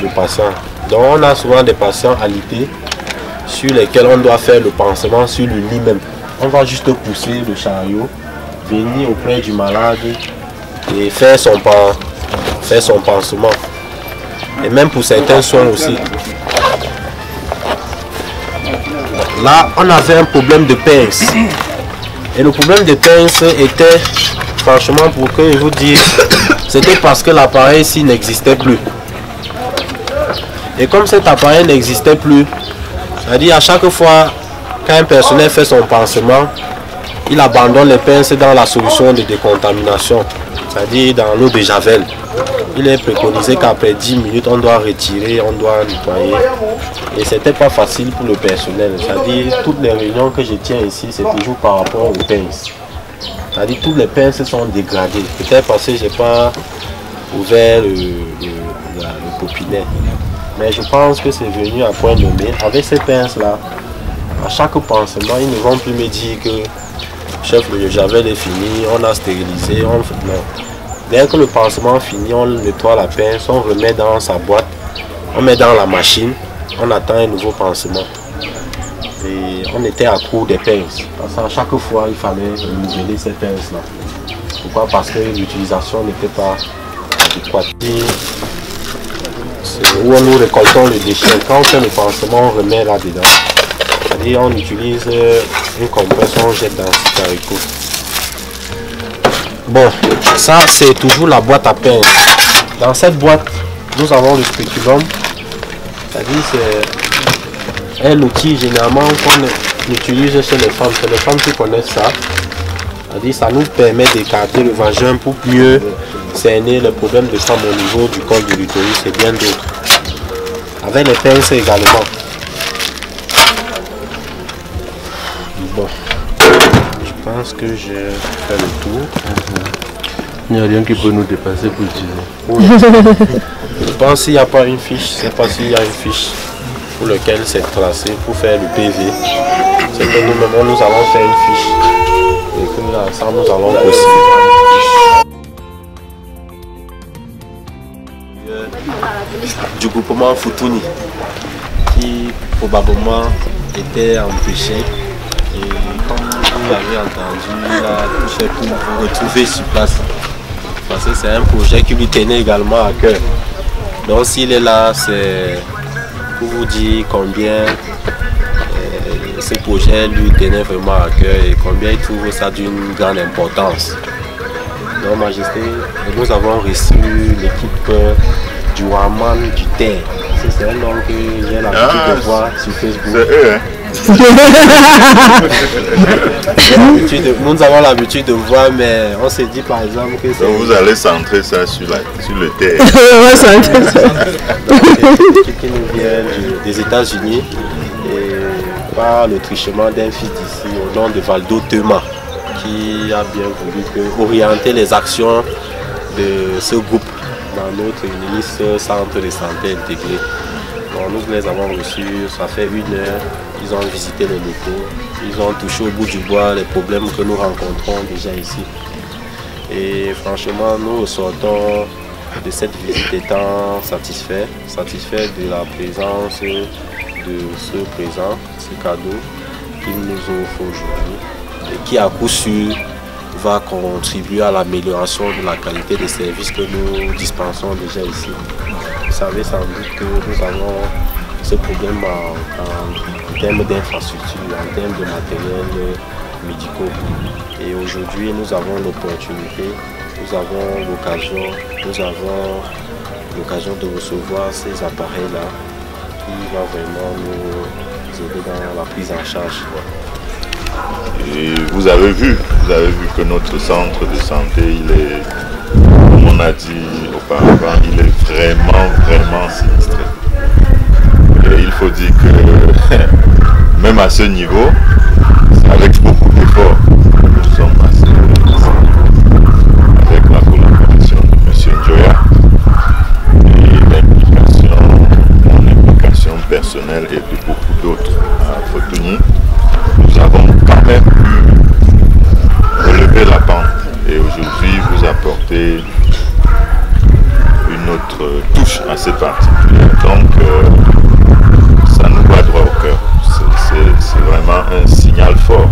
le patient. Donc, on a souvent des patients alités sur lesquels on doit faire le pansement sur le lit même. On va juste pousser le chariot, venir auprès du malade et faire son pansement. Et même pour certains soins aussi. Là, on avait un problème de pince. Et le problème de pince était, franchement, pour que je vous dise, c'était parce que l'appareil ici n'existait plus. Et comme cet appareil n'existait plus, c'est-à-dire à chaque fois qu'un personnel fait son pansement, il abandonne les pinces dans la solution de décontamination, c'est-à-dire dans l'eau de javel. Il est préconisé qu'après 10 minutes, on doit retirer, on doit nettoyer. Et c'était pas facile pour le personnel. C'est-à-dire toutes les réunions que je tiens ici, c'est toujours par rapport aux pinces. C'est-à-dire toutes les pinces sont dégradées. Peut-être parce que je n'ai pas ouvert le popinet. Mais je pense que c'est venu à point nommé. Avec ces pinces-là, à chaque pansement, ils ne vont plus me dire que chef, le javel est fini, on a stérilisé, non. Dès que le pansement finit, on nettoie la pince, on remet dans sa boîte, on met dans la machine, on attend un nouveau pansement. Et on était à court des pinces. Parce qu'à chaque fois, il fallait renouveler ces pinces-là. Pourquoi? Parce que l'utilisation n'était pas adéquate. Où nous récoltons le déchet. Quand on fait le pansement, on remet là-dedans. C'est-à-dire on utilise une compresse, on jette dans ce haricot. Bon, ça c'est toujours la boîte à pince. Dans cette boîte, nous avons le spéculum. C'est-à-dire c'est un outil généralement qu'on utilise chez les femmes. C'est les femmes qui connaissent ça. C'est-à-dire ça nous permet d'écarter le vagin pour mieux cerner les problèmes de femme au niveau du col de l'utérus et bien d'autres. Avec les pinces également. Bon, je pense que j'ai fait le tour.
Il n'y a rien qui peut nous dépasser pour utiliser.
Je pense qu'il n'y a pas une fiche, je ne sais pas s'il y a une fiche pour laquelle c'est tracé pour faire le PV. C'est que nous-mêmes nous allons faire une fiche et que là, ça nous allons aussi. Du groupement Futuni qui probablement était empêché. Et comme vous l'avez entendu, il a touché pour vous retrouver sur place. Parce que c'est un projet qui lui tenait également à cœur. Donc s'il est là, c'est pour vous dire combien ce projet lui tenait vraiment à cœur et combien il trouve ça d'une grande importance. Donc Majesté, nous avons reçu l'équipe du Waman du Terre. C'est un nom que j'ai l'habitude de voir sur Facebook.
C'est eux, hein?
Nous avons l'habitude de voir, mais on s'est dit par exemple que c'est...
Vous allez centrer ça sur le terre.
Qui nous vient des États-Unis et par le trichement d'un fils d'ici au nom de Valdo Thema qui a bien voulu orienter les actions de ce groupe dans notre ministre centre de santé intégré. Donc, nous les avons reçus, ça fait 1 heure, ils ont visité les locaux, ils ont touché au bout du bois les problèmes que nous rencontrons déjà ici. Et franchement, nous ressortons de cette visite étant satisfaits de la présence de ce présent, ce cadeau qu'il nous offre aujourd'hui et qui à coup sûr va contribuer à l'amélioration de la qualité des services que nous dispensons déjà ici. Vous savez sans doute que nous avons ce problème en termes d'infrastructures, en termes de matériel médicaux. Et aujourd'hui, nous avons l'opportunité, nous avons l'occasion de recevoir ces appareils-là qui va vraiment nous aider dans la prise en charge.
Et vous avez vu que notre centre de santé, il est, comme on a dit auparavant, il est vraiment sinistré. Et il faut dire que même à ce niveau, c'est avec beaucoup d'efforts que nous sommes passés avec la collaboration de M. Njoya et vous apporter une autre touche assez particulière. Donc, ça nous va droit au cœur. C'est vraiment un signal fort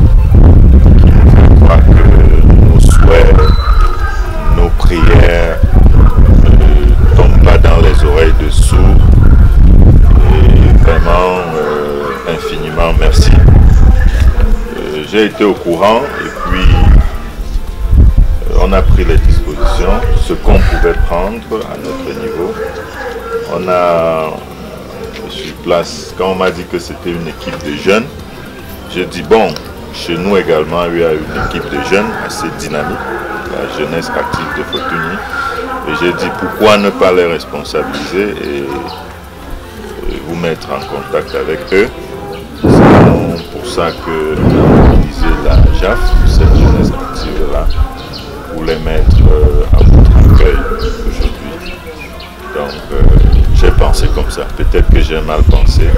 qui nous fait croire que nos souhaits, nos prières ne tombent pas dans les oreilles de sourds. Et vraiment, infiniment merci. J'ai été au courant et puis on a pris les dispositions, ce qu'on pouvait prendre à notre niveau. On a sur place, quand on m'a dit que c'était une équipe de jeunes, j'ai dit bon, chez nous également il y a une équipe de jeunes assez dynamique, la jeunesse active de Fotuni. Et j'ai dit pourquoi ne pas les responsabiliser et vous mettre en contact avec eux. C'est pour ça que on a utilisé la JAF, cette jeunesse active là, pour les mettre à votre accueil aujourd'hui. Donc j'ai pensé comme ça. Peut-être que j'ai mal pensé,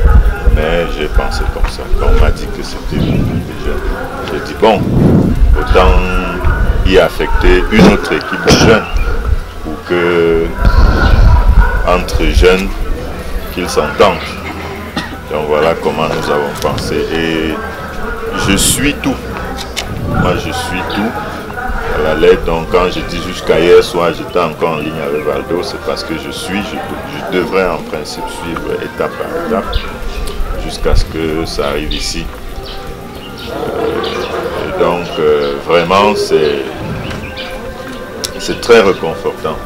mais j'ai pensé comme ça. Quand on m'a dit que c'était une équipe de jeunes, j'ai dit bon, autant y affecter une autre équipe de jeunes pour que entre jeunes qu'ils s'entendent. Donc voilà comment nous avons pensé. Et je suis tout. Moi je suis tout à la lettre. Donc quand je dis jusqu'à hier soir j'étais encore en ligne avec Valdo, c'est parce que je devrais en principe suivre étape par étape jusqu'à ce que ça arrive ici. Et donc vraiment c'est très réconfortant.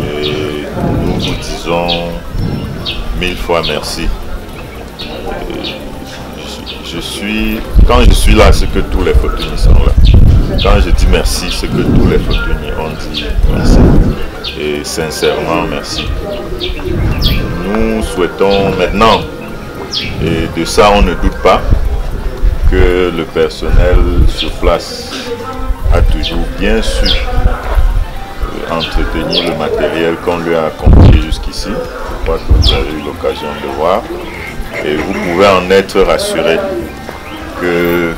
Et nous vous disons 1000 fois merci. Quand je suis là, c'est que tous les Fotunis sont là. Quand je dis merci, c'est que tous les Fotunis ont dit merci. Et sincèrement, merci. Nous souhaitons maintenant, et de ça on ne doute pas, que le personnel sur place a toujours bien su entretenir le matériel qu'on lui a confié jusqu'ici. Je crois que vous avez eu l'occasion de voir. Et vous pouvez en être rassuré que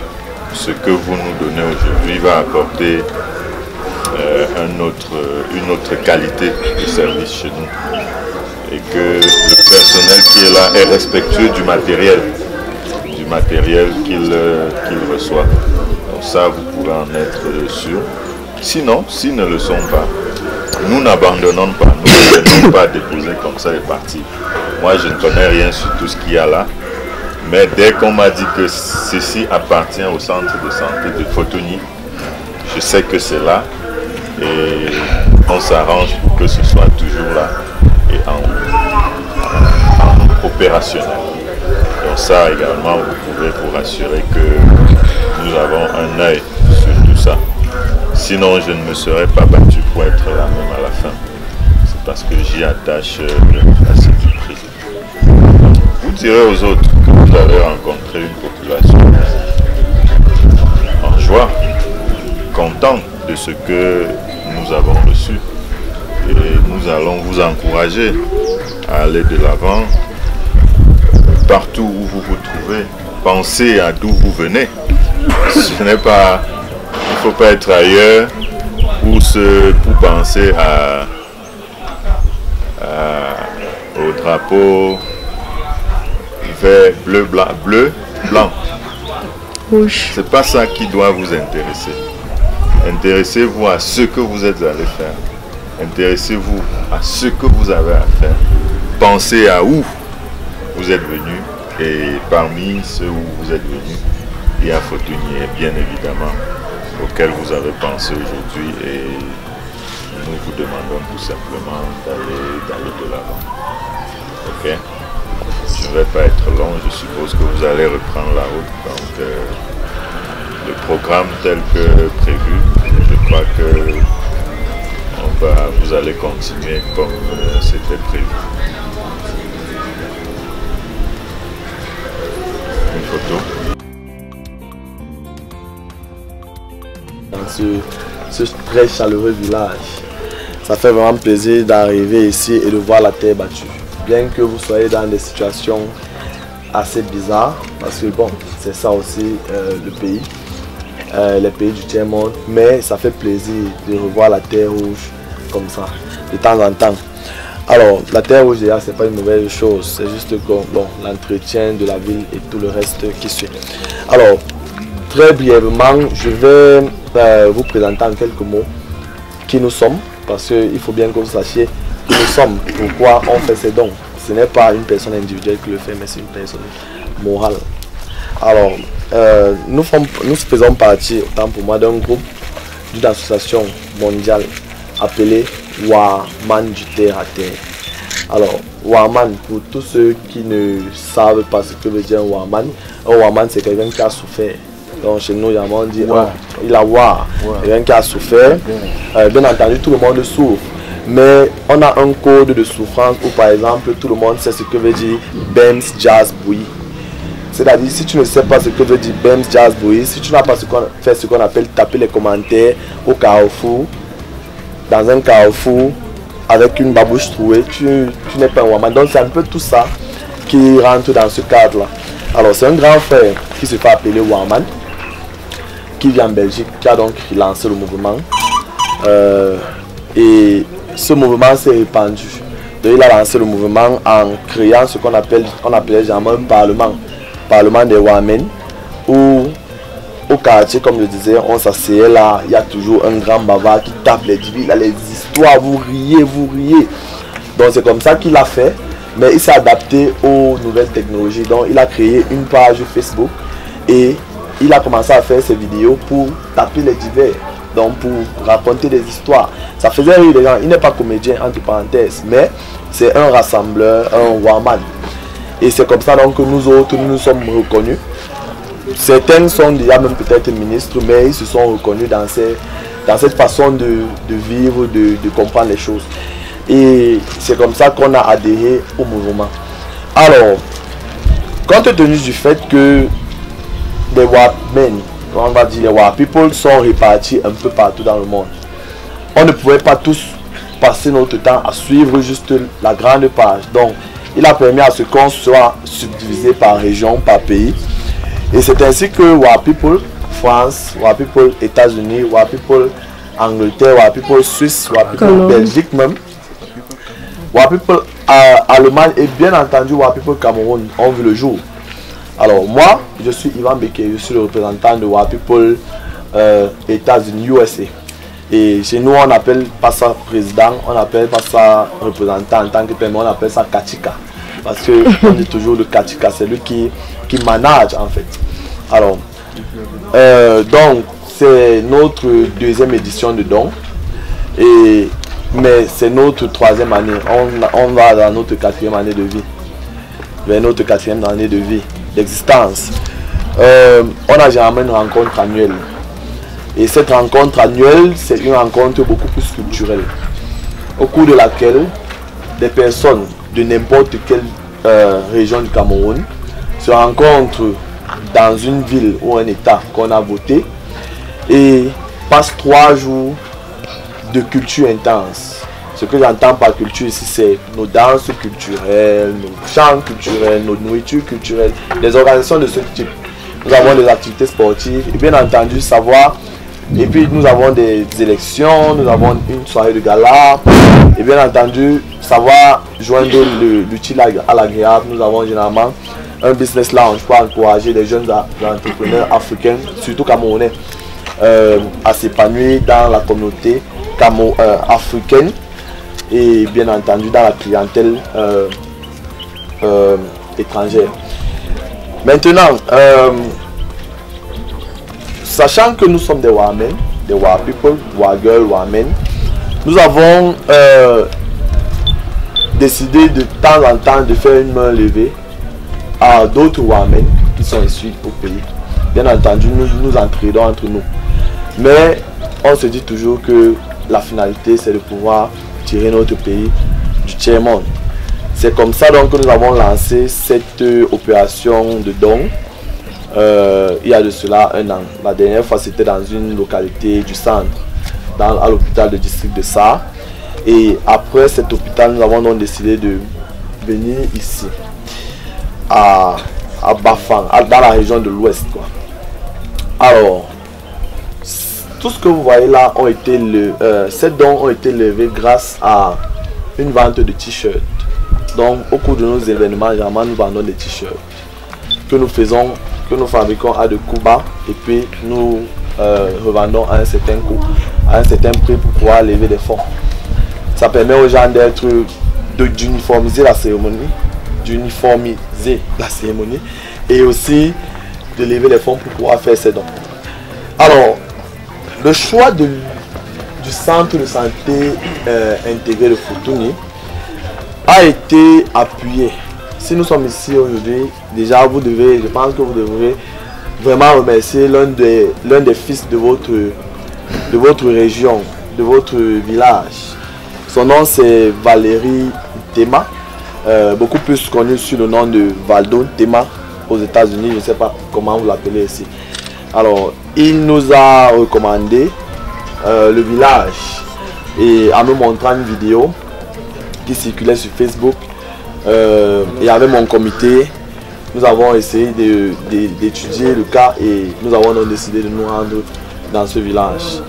ce que vous nous donnez aujourd'hui va apporter une autre qualité de service chez nous. Et que le personnel qui est là est respectueux du matériel qu'il reçoit. Donc ça, vous pouvez en être sûr. Sinon, s'ils ne le sont pas, nous n'abandonnons pas, nous ne venons pas déposer comme ça et partir. Moi, je ne connais rien sur tout ce qu'il y a là, mais dès qu'on m'a dit que ceci appartient au centre de santé de Fotuni, je sais que c'est là et on s'arrange pour que ce soit toujours là et en opérationnel. Donc ça également, vous pouvez vous rassurer que nous avons un œil sur tout ça. Sinon, je ne me serais pas battu pour être là même à la fin. C'est parce que j'y attache assez du prix. Vous direz aux autres que vous avez rencontré une population en joie, contente de ce que nous avons reçu. Et nous allons vous encourager à aller de l'avant partout où vous vous trouvez. Pensez à d'où vous venez. Ce n'est pas... Il ne faut pas être ailleurs pour penser au drapeau vert, bleu, blanc.
Rouge.
C'est pas ça qui doit vous intéresser. Intéressez-vous à ce que vous êtes allé faire. Intéressez-vous à ce que vous avez à faire. Pensez à où vous êtes venu. Et parmi ceux où vous êtes venu, il y a Fotuni, bien évidemment, auquel vous avez pensé aujourd'hui. Et nous vous demandons tout simplement d'aller de l'avant. Ok? Je ne vais pas être long, je suppose que vous allez reprendre la route. Donc, le programme tel que prévu, je crois que vous allez continuer comme c'était prévu. Une photo.
Dans ce très chaleureux village, ça fait vraiment plaisir d'arriver ici et de voir la terre battue. Bien que vous soyez dans des situations assez bizarres, parce que bon, c'est ça aussi le pays. les pays du tiers-monde, mais ça fait plaisir de revoir la Terre Rouge comme ça, de temps en temps. Alors, la Terre Rouge, déjà, c'est pas une mauvaise chose, c'est juste que bon, l'entretien de la ville et tout le reste qui suit. Alors, très brièvement, je vais vous présenter en quelques mots qui nous sommes, parce qu'il faut bien que vous sachiez qui nous sommes, pourquoi on fait ces dons. Ce n'est pas une personne individuelle qui le fait, mais c'est une personne morale. Alors, nous faisons partie, autant pour moi, d'un groupe, d'une association mondiale appelée Waman du Terre à Terre. Alors, Waman, pour tous ceux qui ne savent pas ce que veut dire un Waman, c'est quelqu'un qui a souffert. Donc chez nous, on dit il a quelqu'un qui a souffert. Bien entendu, tout le monde souffre. Mais on a un code de souffrance où, par exemple, tout le monde sait ce que veut dire Bems Jazz Bouillie. C'est-à-dire, si tu ne sais pas ce que veut dire Bems Jazz Bouillie, si tu n'as pas fait ce qu'on appelle taper les commentaires au carrefour, dans un carrefour, avec une babouche trouée, tu n'es pas un Waman. Donc c'est un peu tout ça qui rentre dans ce cadre-là. Alors c'est un grand frère qui se fait appeler Waman, qui vient en Belgique, qui a donc lancé le mouvement. Et ce mouvement s'est répandu. Donc il a lancé le mouvement en créant ce qu'on appelait généralement un parlement des Wamen, où au quartier, comme je disais, on s'asseyait là, il y a toujours un grand bavard qui tape les divis, il a les histoires, vous riez. Donc c'est comme ça qu'il a fait, mais il s'est adapté aux nouvelles technologies. Donc il a créé une page Facebook et il a commencé à faire ses vidéos pour taper les divers, donc pour raconter des histoires. Ça faisait rire les gens. Il n'est pas comédien entre parenthèses, mais c'est un rassembleur, un Waman. Et c'est comme ça donc que nous autres, nous sommes reconnus. Certains sont déjà même peut-être ministres, mais ils se sont reconnus dans cette façon de vivre, de comprendre les choses. Et c'est comme ça qu'on a adhéré au mouvement. Alors, compte tenu du fait que les Wamen, on va dire les Wa People, sont répartis un peu partout dans le monde, on ne pouvait pas tous passer notre temps à suivre juste la grande page. Donc, il a permis à ce qu'on soit subdivisé par région, par pays. Et c'est ainsi que Wa People France, Wa People États-Unis, Wa People Angleterre, Wa People Suisse, Wa People Belgique même, Wa People Allemagne et bien entendu Wa People Cameroun ont vu le jour. Alors moi, je suis Ivan Beke, je suis le représentant de Wa People États-Unis, USA. Et chez nous, on n'appelle pas ça président, on n'appelle pas ça représentant en tant que tel, mais on appelle ça Kachika. Parce qu'on dit toujours le Kachika, c'est lui qui manage en fait. Alors, donc c'est notre deuxième édition de Don. Mais c'est notre troisième année. On va dans notre quatrième année de vie. Vers notre quatrième année de vie, d'existence. On a généralement une rencontre annuelle. Et cette rencontre annuelle, c'est une rencontre beaucoup plus culturelle, au cours de laquelle des personnes de n'importe quelle région du Cameroun se rencontrent dans une ville ou un état qu'on a voté et passent 3 jours de culture intense. Ce que j'entends par culture ici, c'est nos danses culturelles, nos chants culturels, nos nourritures culturelles, des organisations de ce type. Nous avons des activités sportives et bien entendu savoir. Et puis nous avons des élections, nous avons une soirée de gala. Et bien entendu, savoir joindre l'utile à l'agréable. Nous avons généralement un business lounge pour encourager les jeunes entrepreneurs africains, surtout camerounais, à s'épanouir dans la communauté africaine et bien entendu dans la clientèle étrangère. Maintenant, sachant que nous sommes des Wamen, des Wa People, Wa Girl, Wamen, nous avons décidé de temps en temps de faire une main levée à d'autres Wamen qui sont issus au pays. Bien entendu, nous entraidons entre nous. Mais on se dit toujours que la finalité, c'est de pouvoir tirer notre pays du tiers-monde. C'est comme ça donc que nous avons lancé cette opération de don. Il y a de cela 1 an. La dernière fois c'était dans une localité du centre, à l'hôpital de district de Sarre. Et après cet hôpital, nous avons donc décidé de venir ici, à Bafang, dans la région de l'Ouest. Alors, tout ce que vous voyez là ont été ces dons ont été levés grâce à une vente de t-shirts. Donc au cours de nos événements, généralement nous vendons des t-shirts que nous faisons, que nous fabriquons à de coûts bas et puis nous revendons à un certain coût, à un certain prix pour pouvoir lever des fonds. Ça permet aux gens d'uniformiser la cérémonie, et aussi de lever les fonds pour pouvoir faire ces dons. Alors, le choix du centre de santé intégré de Foutouni a été appuyé. Si nous sommes ici aujourd'hui, déjà je pense que vous devrez vraiment remercier l'un des fils de votre région, de votre village. Son nom c'est Valérie Tema, beaucoup plus connu sous le nom de Valdo Tema aux États-Unis, je ne sais pas comment vous l'appelez ici. Alors, il nous a recommandé le village et en me montrant une vidéo qui circulait sur Facebook et avec mon comité, nous avons essayé d'étudier le cas et nous avons donc décidé de nous rendre dans ce village.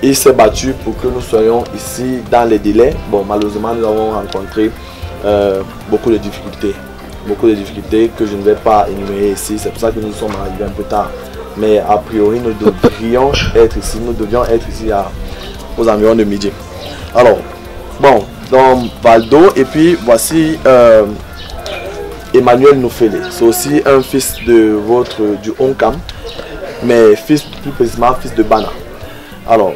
Il s'est battu pour que nous soyons ici dans les délais. Bon, malheureusement, nous avons rencontré beaucoup de difficultés que je ne vais pas énumérer ici. C'est pour ça que nous sommes arrivés un peu tard. Mais a priori, nous devions être ici aux environs de midi. Alors, bon, dans Valdo, et puis voici Emmanuel Noufele. C'est aussi un fils du Onkam, mais plus précisément fils de Bana. Alors,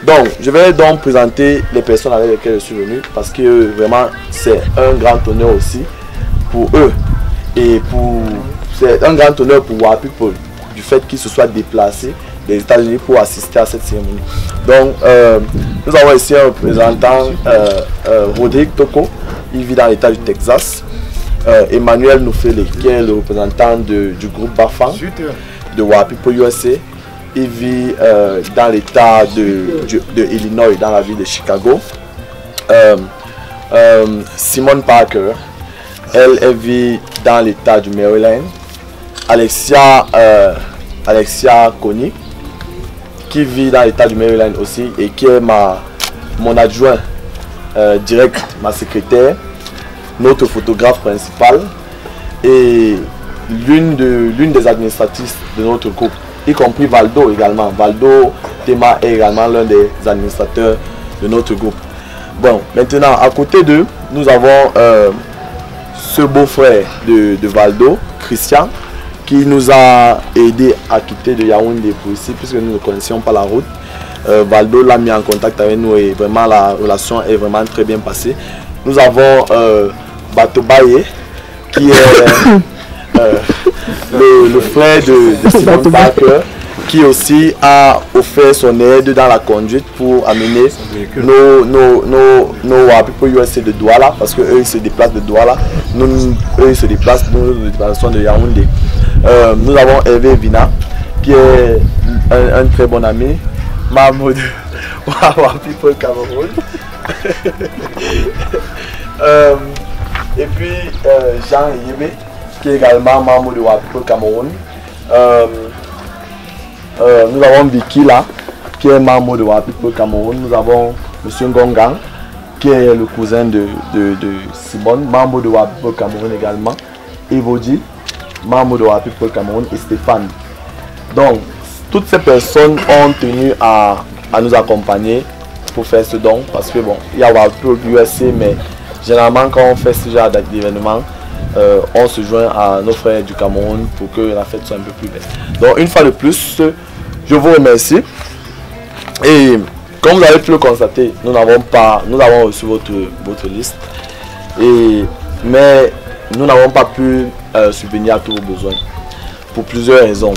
donc, je vais donc présenter les personnes avec lesquelles je suis venu parce que vraiment c'est un grand honneur aussi pour eux et c'est un grand honneur pour Wa People du fait qu'ils se soient déplacés des États-Unis pour assister à cette cérémonie. Donc, nous avons ici un représentant, Rodrigue Toko, il vit dans l'État du Texas. Emmanuel Noufele, qui est le représentant du groupe Bafang de Wa People USA. Il vit dans l'État de Illinois, dans la ville de Chicago. Simone Parker, elle vit dans l'État du Maryland. Alexia Kony, qui vit dans l'État du Maryland aussi et qui est mon adjoint direct, ma secrétaire, notre photographe principal et l'une des administratrices de notre groupe, y compris Valdo également. Valdo Tema est également l'un des administrateurs de notre groupe. Bon, maintenant, à côté d'eux, nous avons ce beau-frère de Valdo, Christian, qui nous a aidé à quitter de Yaoundé pour ici, puisque nous ne connaissions pas la route. Valdo l'a mis en contact avec nous et vraiment la relation est vraiment très bien passée. Nous avons Batobaye, qui est le frère de Simon Parker, qui aussi a offert son aide dans la conduite pour amener nos People USA de Douala, parce qu'eux ils se déplacent de Douala, eux ils se déplacent, nous nous déplaçons de Yaoundé. Nous avons Hervé Vina, qui est un très bon ami, membre de Wa People Cameroun. Et puis Jean Yébé, qui est également membre de Wa People Cameroun. Nous avons Vicky là, qui est membre de Wa People Cameroun. Nous avons M. Ngongang, qui est le cousin de Simone, membre de Wa People Cameroun également. Evoji, membre de Wa People Cameroun, et Stéphane. Donc, toutes ces personnes ont tenu à nous accompagner pour faire ce don, parce que bon, il y a Wa People USA, mais généralement quand on fait ce genre d'événement, on se joint à nos frères du Cameroun pour que la fête soit un peu plus belle. Donc une fois de plus, je vous remercie. Et comme vous avez pu le constater, nous avons reçu votre liste. Mais nous n'avons pas pu subvenir à tous vos besoins. Pour plusieurs raisons.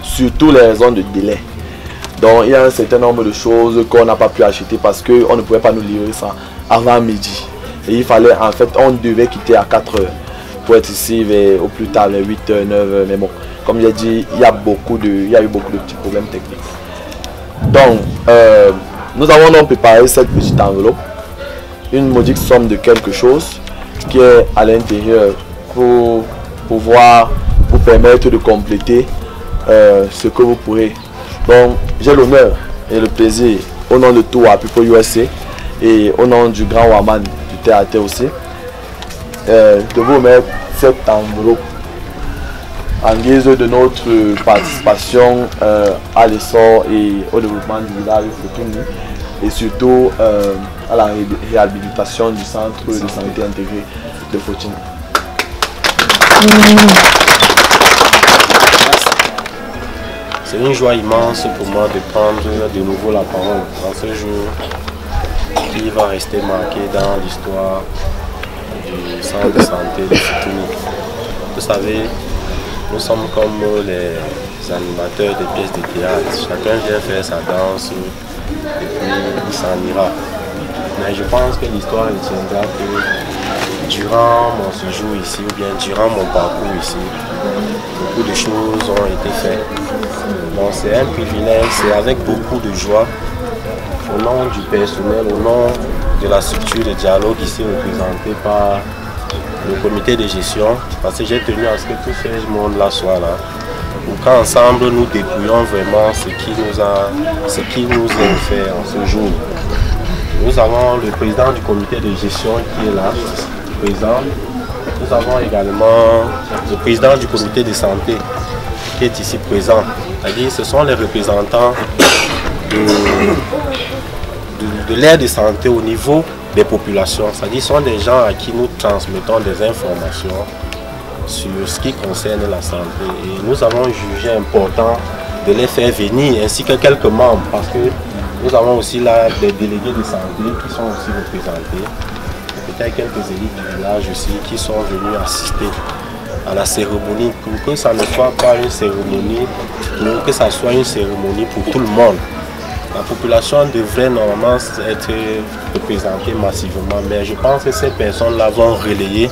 Surtout les raisons de délai. Donc il y a un certain nombre de choses qu'on n'a pas pu acheter parce qu'on ne pouvait pas nous livrer ça avant midi. Et il fallait, en fait, on devait quitter à 4 heures pour être ici au plus tard, vers 8 h, 9 h. Mais bon, comme j'ai dit, il y a eu beaucoup de petits problèmes techniques. Donc, nous avons donc préparé cette petite enveloppe, une modique somme de quelque chose qui est à l'intérieur pour pouvoir vous permettre de compléter ce que vous pourrez Donc j'ai l'honneur et le plaisir au nom de tout à People USA et au nom du grand Waman du théâtre aussi de vous remettre cette enveloppe en guise de notre participation à l'essor et au développement du village Futuni et surtout à la réhabilitation du centre de santé intégré de Futuni.
C'est une joie immense pour moi de prendre de nouveau la parole dans ce jour qui va rester marqué dans l'histoire du centre de santé de Futuni. Vous savez, nous sommes comme les animateurs des pièces de théâtre. Chacun vient faire sa danse et puis il s'en ira. Mais je pense que l'histoire retiendra que durant mon séjour ici ou bien durant mon parcours ici, beaucoup de choses ont été faites. Donc c'est un privilège, c'est avec beaucoup de joie, au nom du personnel, au nom de la structure de dialogue ici représentée par le comité de gestion, parce que j'ai tenu à ce que tout ce monde-là soit là, pour qu'ensemble nous dépouillons vraiment ce qui nous est offert en ce jour. Nous avons le président du comité de gestion qui est là, présent. Nous avons également le président du comité de santé qui est ici présent. C'est-à-dire ce sont les représentants de l'aire de santé au niveau des populations. C'est-à-dire ce sont des gens à qui nous transmettons des informations sur ce qui concerne la santé. Et nous avons jugé important de les faire venir ainsi que quelques membres parce que nous avons aussi là des délégués de santé qui sont aussi représentés. Peut-être quelques élites du village aussi qui sont venus assister à la cérémonie pour que ça ne soit pas une cérémonie, mais que ça soit une cérémonie pour tout le monde. La population devrait normalement être représentée massivement, mais je pense que ces personnes-là vont relayer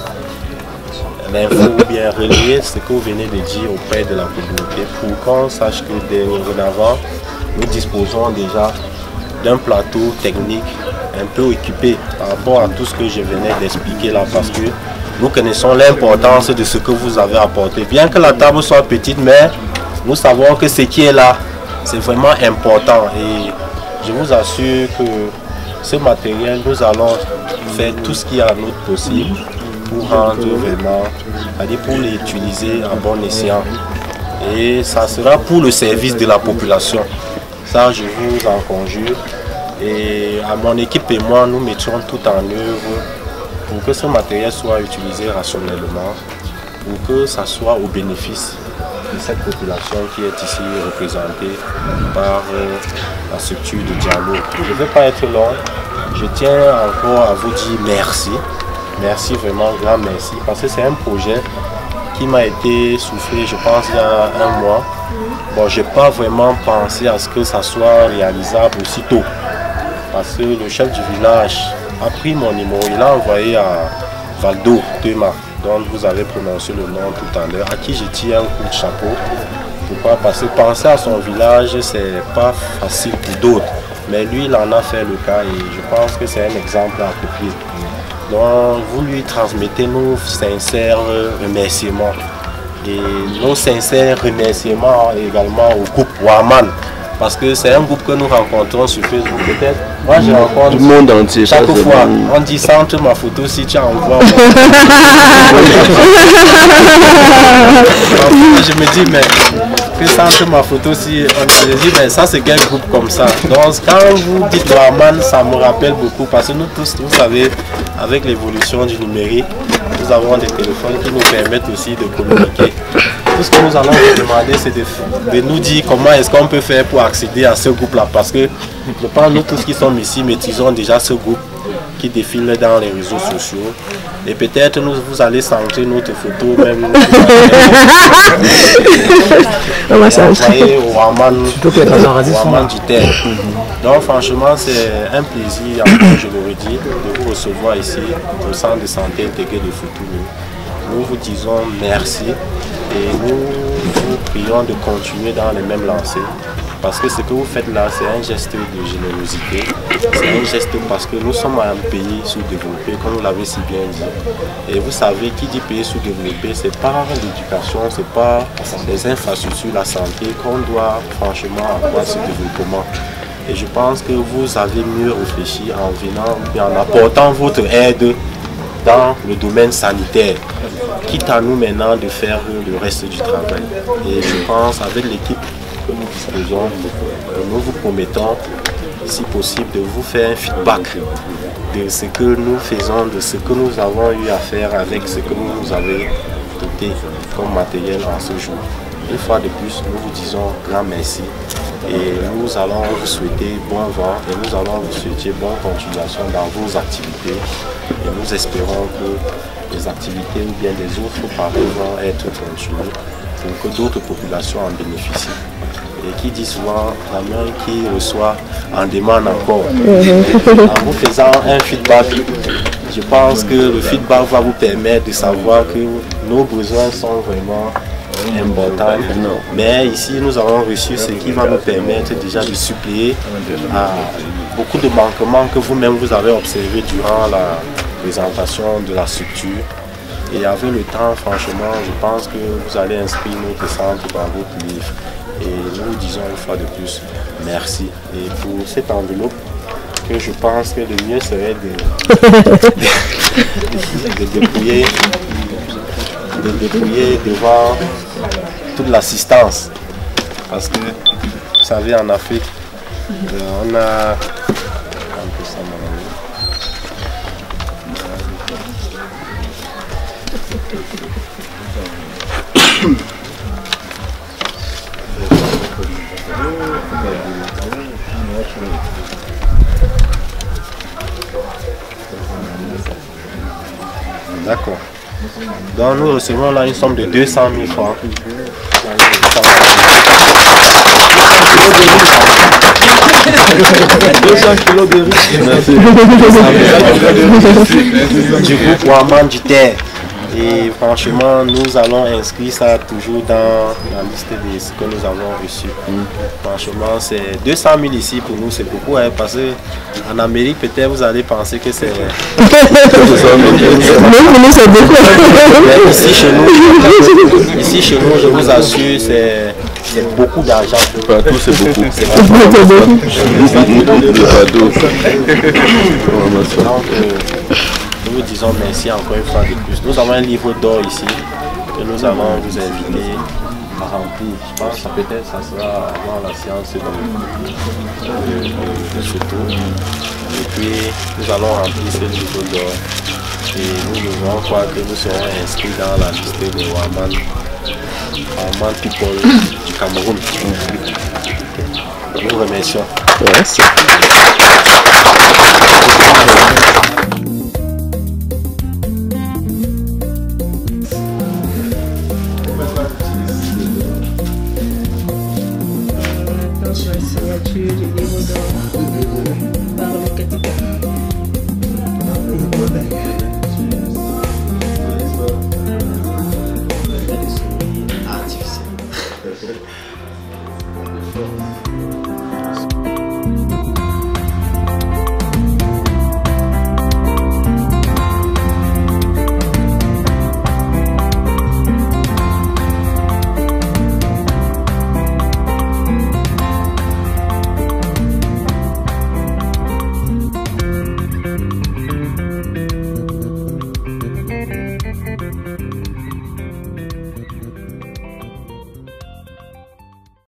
l'info ou bien relayer ce que vous venez de dire auprès de la communauté pour qu'on sache que dorénavant, nous disposons déjà d'un plateau technique un peu équipé par rapport à tout ce que je venais d'expliquer là parce que nous connaissons l'importance de ce que vous avez apporté. Bien que la table soit petite, mais nous savons que ce qui est là, c'est vraiment important et je vous assure que ce matériel, nous allons faire tout ce qui est à notre possible pour rendre vraiment, c'est-à-dire pour l'utiliser à bon escient. Et ça sera pour le service de la population. Ça, je vous en conjure. Et à mon équipe et moi, nous mettrons tout en œuvre pour que ce matériel soit utilisé rationnellement, pour que ça soit au bénéfice de cette population qui est ici représentée par la structure de dialogue. Je ne vais pas être long, je tiens encore à vous dire merci. Merci vraiment, grand merci, parce que c'est un projet qui m'a été soufflé, je pense, il y a un mois. Bon, je n'ai pas vraiment pensé à ce que ça soit réalisable aussitôt. Parce que le chef du village a pris mon numéro, il a envoyé à Valdo Tema, dont vous avez prononcé le nom tout à l'heure, à qui je tire un coup de chapeau. Pourquoi? Parce que penser à son village, c'est pas facile pour d'autres. Mais lui, il en a fait le cas et je pense que c'est un exemple à copier. Donc, vous lui transmettez nos sincères remerciements. Et nos sincères remerciements également au groupe Waman. Parce que c'est un groupe que nous rencontrons sur Facebook. Peut-être, moi je rencontre
tout le monde entier.
Chaque fois, on dit centre ma photo si tu envoies. Je me dis, mais que centre ma photo si on me dit, mais ça c'est quel groupe comme ça. Donc quand vous dites Waman, ça me rappelle beaucoup. Parce que nous tous, vous savez, avec l'évolution du numérique, nous avons des téléphones qui nous permettent aussi de communiquer. Tout ce que nous allons vous demander, c'est de nous dire comment est-ce qu'on peut faire pour accéder à ce groupe-là. Parce que je pense que nous tous qui sommes ici maîtrisons déjà ce groupe qui défile dans les réseaux sociaux. Et peut-être vous allez sentir notre photo même. On va envoyer au Waman du Terre. Donc franchement, c'est un plaisir, je le redis, de vous recevoir ici au centre de santé intégré de Futuni. Nous vous disons merci et nous vous prions de continuer dans les mêmes lancées parce que ce que vous faites là, c'est un geste de générosité. C'est un geste parce que nous sommes un pays sous-développé, comme vous l'avez si bien dit. Et vous savez, qui dit pays sous-développé, c'est pas l'éducation, c'est pas les infrastructures, la santé qu'on doit franchement avoir ce développement. Et je pense que vous avez mieux réfléchi en venant, en apportant votre aide dans le domaine sanitaire, quitte à nous maintenant de faire le reste du travail. Et je pense avec l'équipe que nous disposons, nous vous promettons, si possible, de vous faire un feedback de ce que nous faisons, de ce que nous avons eu à faire avec ce que vous nous avez doté comme matériel en ce jour. Une fois de plus, nous vous disons grand merci et nous allons vous souhaiter bon vent et nous allons vous souhaiter bonne continuation dans vos activités et nous espérons que les activités ou bien des autres pareils vont être continuées pour que d'autres populations en bénéficient. Et qui dit souvent, la main qui reçoit en demande encore. En vous faisant un feedback, je pense que le feedback va vous permettre de savoir que nos besoins sont vraiment importants. Mais ici, nous avons reçu ce qui va nous permettre déjà de suppléer à beaucoup de manquements que vous-même vous avez observés durant la présentation de la structure. Et avec le temps, franchement, je pense que vous allez inscrire notre centre dans votre livre. Et nous vous disons une fois de plus merci. Et pour cette enveloppe, que je pense que le mieux serait de dépouiller devant toute l'assistance. Parce que, vous savez, en Afrique, on a... D'accord. Donc nous recevons là une somme de 200 000 francs. Du groupe Ouaman du Terre. Et franchement, nous allons inscrire ça toujours dans la liste de ce que nous avons reçu. Franchement, c'est 200 000 ici pour nous, c'est beaucoup, hein, parce qu'en Amérique, peut-être vous allez penser que c'est... Même pour nous, c'est beaucoup. Ici chez nous, je vous assure, c'est beaucoup d'argent.
Partout, c'est beaucoup.
Nous vous disons merci encore une fois de plus. Nous avons un livre d'or ici que nous allons vous inviter à remplir. Je pense que peut-être ça sera avant la séance de ce tour. Et puis nous allons remplir ce livre d'or. Et nous devons croire que nous serons inscrits dans la liste de Ouaman People du Cameroun. Nous vous remercions. Merci.